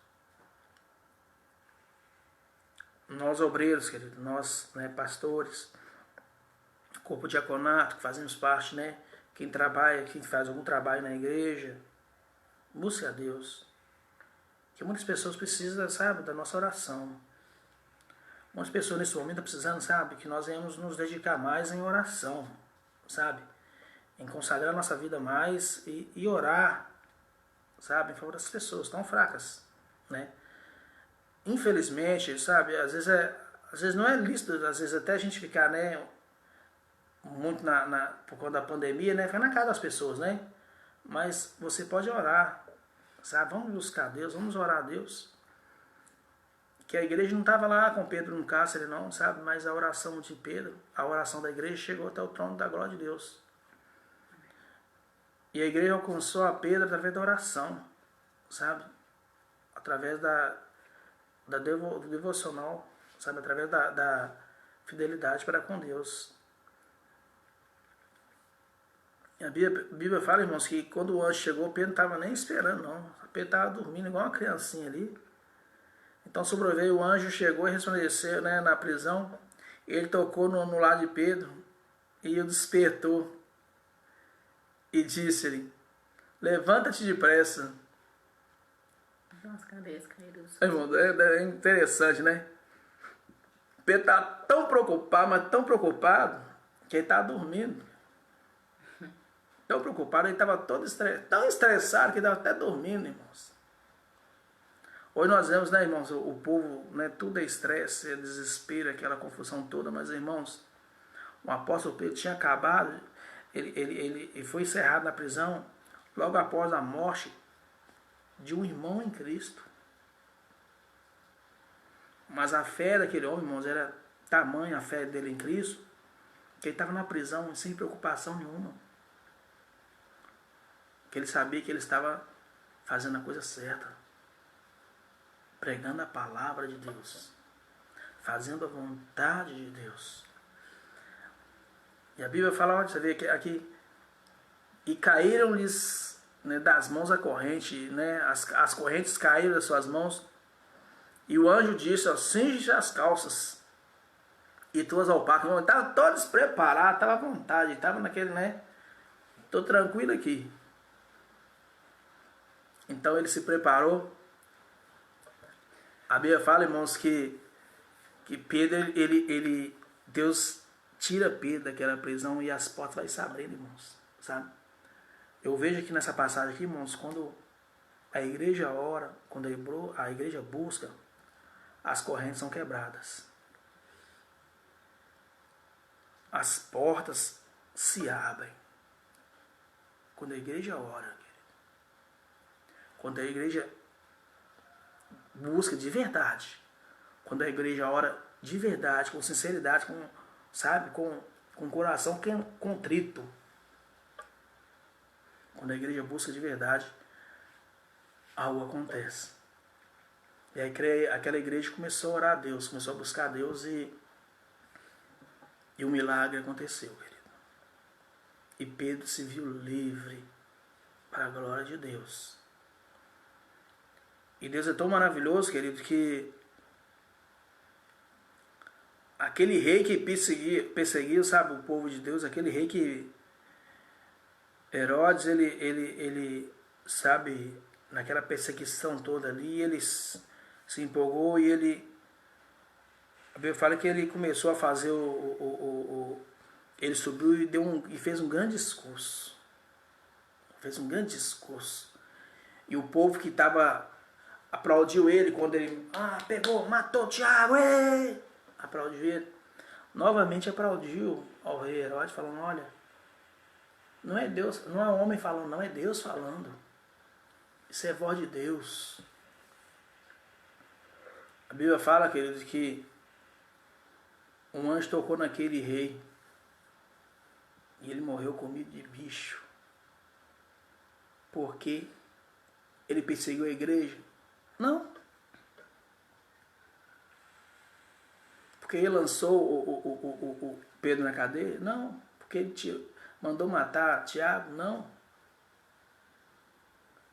S2: Nós obreiros, querido, nós, né, pastores, corpo diaconato, que fazemos parte, né? Quem trabalha, quem faz algum trabalho na igreja, busque a Deus. Porque muitas pessoas precisam, sabe, da nossa oração. Muitas pessoas nesse momento estão precisando, sabe, que nós venhamos nos dedicar mais em oração, sabe? Em consagrar a nossa vida mais e orar, sabe, em favor das pessoas tão fracas, né? Infelizmente, sabe, às vezes não é lícito, às vezes até a gente ficar, né, muito por conta da pandemia, né, ficar na casa das pessoas, né? Mas você pode orar, sabe? Vamos buscar Deus, vamos orar a Deus. Que a igreja não estava lá com Pedro no cárcere, não, sabe? Mas a oração de Pedro, a oração da igreja chegou até o trono da glória de Deus. E a igreja alcançou a Pedro através da oração, sabe? Através do devocional, sabe? Através da fidelidade para com Deus. A Bíblia fala, irmãos, que quando o anjo chegou, Pedro não estava nem esperando, não. Pedro estava dormindo igual uma criancinha ali. Então sobreveio o anjo, chegou e resplandeceu, né, na prisão. Ele tocou no lado de Pedro e o despertou. E disse-lhe: Levanta-te depressa.
S1: Nossa, cadeias caíram.
S2: Irmão, é interessante, né? Pedro está tão preocupado, mas tão preocupado, que ele estava dormindo. Tão preocupado, ele estava tão estressado que ele estava até dormindo, irmãos. Hoje nós vemos, né, irmãos, o povo, né, tudo é estresse, é desespero, aquela confusão toda, mas, irmãos, o apóstolo Pedro tinha acabado, ele foi encerrado na prisão logo após a morte de um irmão em Cristo. Mas a fé daquele homem, irmãos, era tamanha a fé dele em Cristo, que ele estava na prisão sem preocupação nenhuma. Que ele sabia que ele estava fazendo a coisa certa. Pregando a palavra de Deus. Fazendo a vontade de Deus. E a Bíblia fala, olha, você vê aqui, e caíram-lhes, né, das mãos a corrente, né, as correntes caíram das suas mãos, e o anjo disse, ó, cinge as calças e tuas alpacas. Ele estava todo despreparado, estava à vontade, estava naquele, né, estou tranquilo aqui. Então ele se preparou. A Bíblia fala, irmãos, que Pedro, Deus tira Pedro daquela prisão e as portas vai se abrindo, irmãos, sabe? Eu vejo aqui nessa passagem aqui, irmãos, quando a igreja ora, quando a igreja busca, as correntes são quebradas. As portas se abrem. Quando a igreja ora, quando a igreja busca de verdade, quando a igreja ora de verdade, com sinceridade, com coração contrito, quando a igreja busca de verdade, algo acontece. E aí aquela igreja começou a orar a Deus, começou a buscar a Deus e o milagre aconteceu, querido. E Pedro se viu livre para a glória de Deus. E Deus é tão maravilhoso, querido, que aquele rei que perseguiu, sabe, o povo de Deus, aquele rei que Herodes, ele sabe, naquela perseguição toda ali, ele se empolgou e a Bíblia fala que ele começou a fazer ele subiu e fez um grande discurso. Fez um grande discurso. E o povo que estava aplaudiu ele quando ele pegou, matou Tiago, aplaudiu ele. Novamente aplaudiu ao rei Herodes, falando, olha, não é Deus, não é homem falando, não, é Deus falando. Isso é voz de Deus. A Bíblia fala, queridos, que um anjo tocou naquele rei e ele morreu comido de bicho. Porque ele perseguiu a igreja? Não. Porque ele lançou o Pedro na cadeia? Não. Porque ele mandou matar Tiago? Não.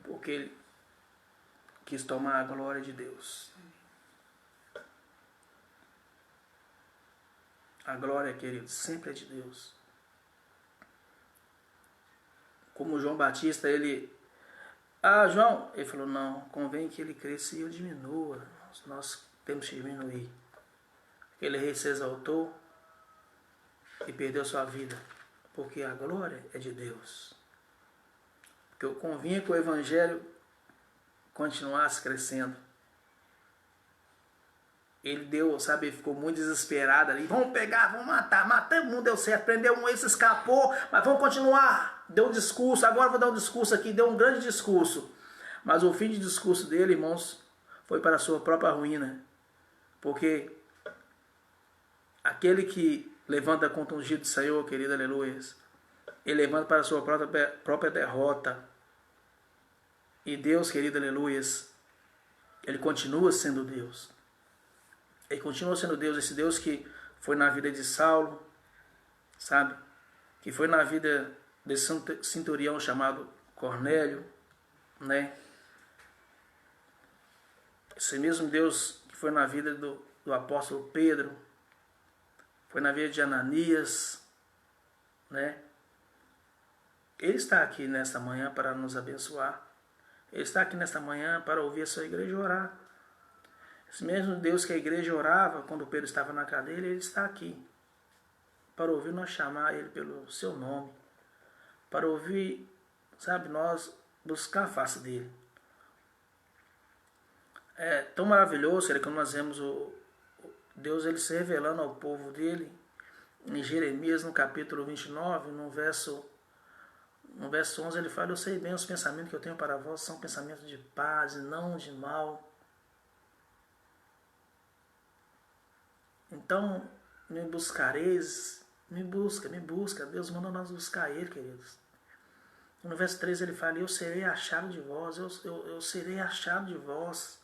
S2: Porque ele quis tomar a glória de Deus. A glória, querido, sempre é de Deus. Como João Batista, João, ele falou, não, convém que ele cresça e eu diminua. Nós temos que diminuir. Aquele rei se exaltou e perdeu sua vida. Porque a glória é de Deus. Porque convinha que o evangelho continuasse crescendo. Ele ficou muito desesperado ali. Vamos pegar, vamos matar. Matamos, não deu certo. Prendeu um, esse escapou, mas vamos continuar. Deu um discurso, agora vou dar um discurso aqui. Deu um grande discurso. Mas o fim de discurso dele, irmãos, foi para a sua própria ruína. Porque aquele que levanta contra o ungido do Senhor, querido, aleluia, ele levanta para a sua própria derrota. E Deus, querido, aleluia, ele continua sendo Deus. Ele continua sendo Deus, esse Deus que foi na vida de Saulo, sabe? Que foi na vida desse centurião chamado Cornélio, né? Esse mesmo Deus que foi na vida do apóstolo Pedro, foi na vida de Ananias, né? Ele está aqui nesta manhã para nos abençoar. Ele está aqui nesta manhã para ouvir a sua igreja orar. Esse mesmo Deus que a igreja orava quando Pedro estava na cadeia, Ele está aqui para ouvir nós chamar Ele pelo seu nome, para ouvir, sabe, nós buscar a face dEle. É tão maravilhoso que nós vemos Deus ele se revelando ao povo dele em Jeremias, no capítulo 29, no verso 11, ele fala: eu sei bem os pensamentos que eu tenho para vós, são pensamentos de paz e não de mal. Então, me buscareis, me busca, Deus manda nós buscar Ele, queridos. No verso 13 ele fala: eu serei achado de vós, eu serei achado de vós.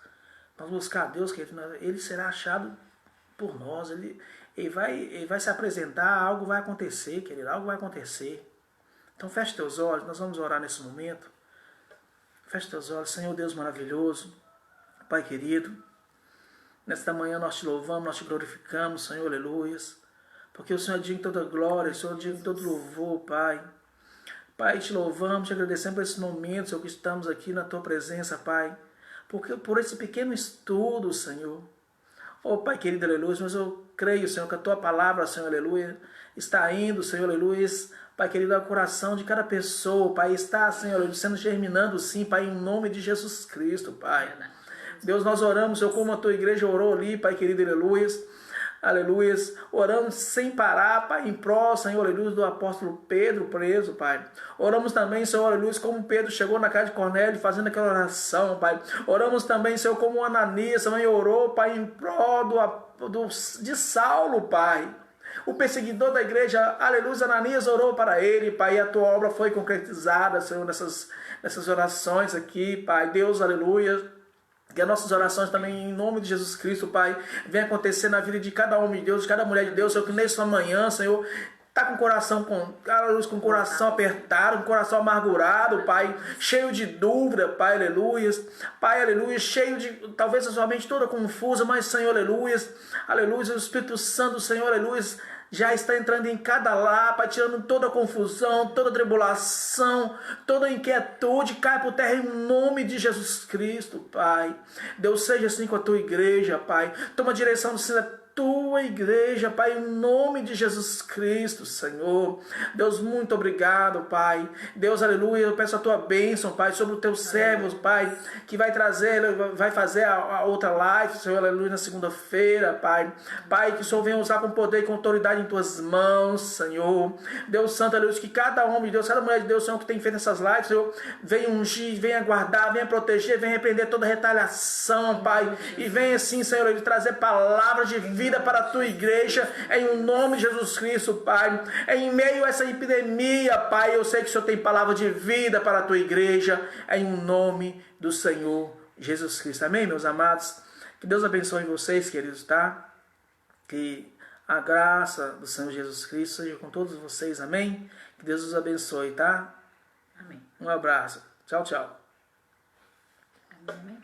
S2: Nós buscar a Deus, querido, Ele será achado por nós, ele vai se apresentar, algo vai acontecer, querido, algo vai acontecer. Então feche teus olhos, nós vamos orar nesse momento. Feche teus olhos, Senhor Deus maravilhoso, Pai querido, nesta manhã nós te louvamos, nós te glorificamos, Senhor, aleluias, porque o Senhor é digno de toda glória, o Senhor é digno de todo louvor, Pai. Pai, te louvamos, te agradecemos por esse momento, Senhor, que estamos aqui na Tua presença, Pai, porque por esse pequeno estudo, Senhor. Oh, Pai querido, aleluia, mas eu creio, Senhor, que a Tua palavra, Senhor, aleluia, está indo, Senhor, aleluia, Pai querido, ao coração de cada pessoa, Pai, está, Senhor, aleluia, sendo germinando, sim, Pai, em nome de Jesus Cristo, Pai. Deus, nós oramos, Senhor, como a Tua igreja orou ali, Pai querido, aleluia, aleluia, oramos sem parar, Pai, em prol, Senhor, aleluia, do apóstolo Pedro preso, Pai. Oramos também, Senhor, aleluia, como Pedro chegou na casa de Cornélio fazendo aquela oração, Pai. Oramos também, Senhor, como Ananias também orou, Pai, em prol de Saulo, Pai. O perseguidor da igreja, aleluia, Ananias orou para ele, Pai, e a Tua obra foi concretizada, Senhor, nessas orações aqui, Pai. Deus, aleluia. Que as nossas orações também, em nome de Jesus Cristo, Pai, venham acontecer na vida de cada homem de Deus, de cada mulher de Deus, Senhor, que nessa manhã, Senhor, está com o coração com o coração apertado, com o coração amargurado, Pai, cheio de dúvida, Pai, aleluia, Pai, aleluia, cheio de, talvez a sua mente toda confusa, mas, Senhor, aleluia, aleluia, o Espírito Santo, Senhor, aleluia, já está entrando em cada lar, Pai, tirando toda a confusão, toda a tribulação, toda a inquietude, cai por terra em nome de Jesus Cristo, Pai. Deus, seja assim com a Tua igreja, Pai. Toma a direção do Senhor, Tua igreja, Pai, em nome de Jesus Cristo, Senhor. Deus, muito obrigado, Pai. Deus, aleluia, eu peço a Tua bênção, Pai, sobre os Teus servos, Pai, que vai fazer a outra live, Senhor, aleluia, na segunda-feira, Pai. Pai, que o Senhor venha usar com poder e com autoridade em Tuas mãos, Senhor. Deus santo, aleluia, que cada homem de Deus, cada mulher de Deus, Senhor, que tem feito essas lives, Senhor, venha ungir, venha guardar, venha proteger, venha repreender toda retaliação, Pai, e venha sim, Senhor, ele trazer palavras de vida para a Tua igreja, em nome de Jesus Cristo, Pai. Em meio a essa epidemia, Pai, eu sei que o Senhor tem palavra de vida para a Tua igreja, em nome do Senhor Jesus Cristo. Amém, meus amados? Que Deus abençoe vocês, queridos, tá? Que a graça do Senhor Jesus Cristo seja com todos vocês, amém? Que Deus os abençoe, tá?
S1: Amém.
S2: Um abraço. Tchau, tchau.
S1: Amém.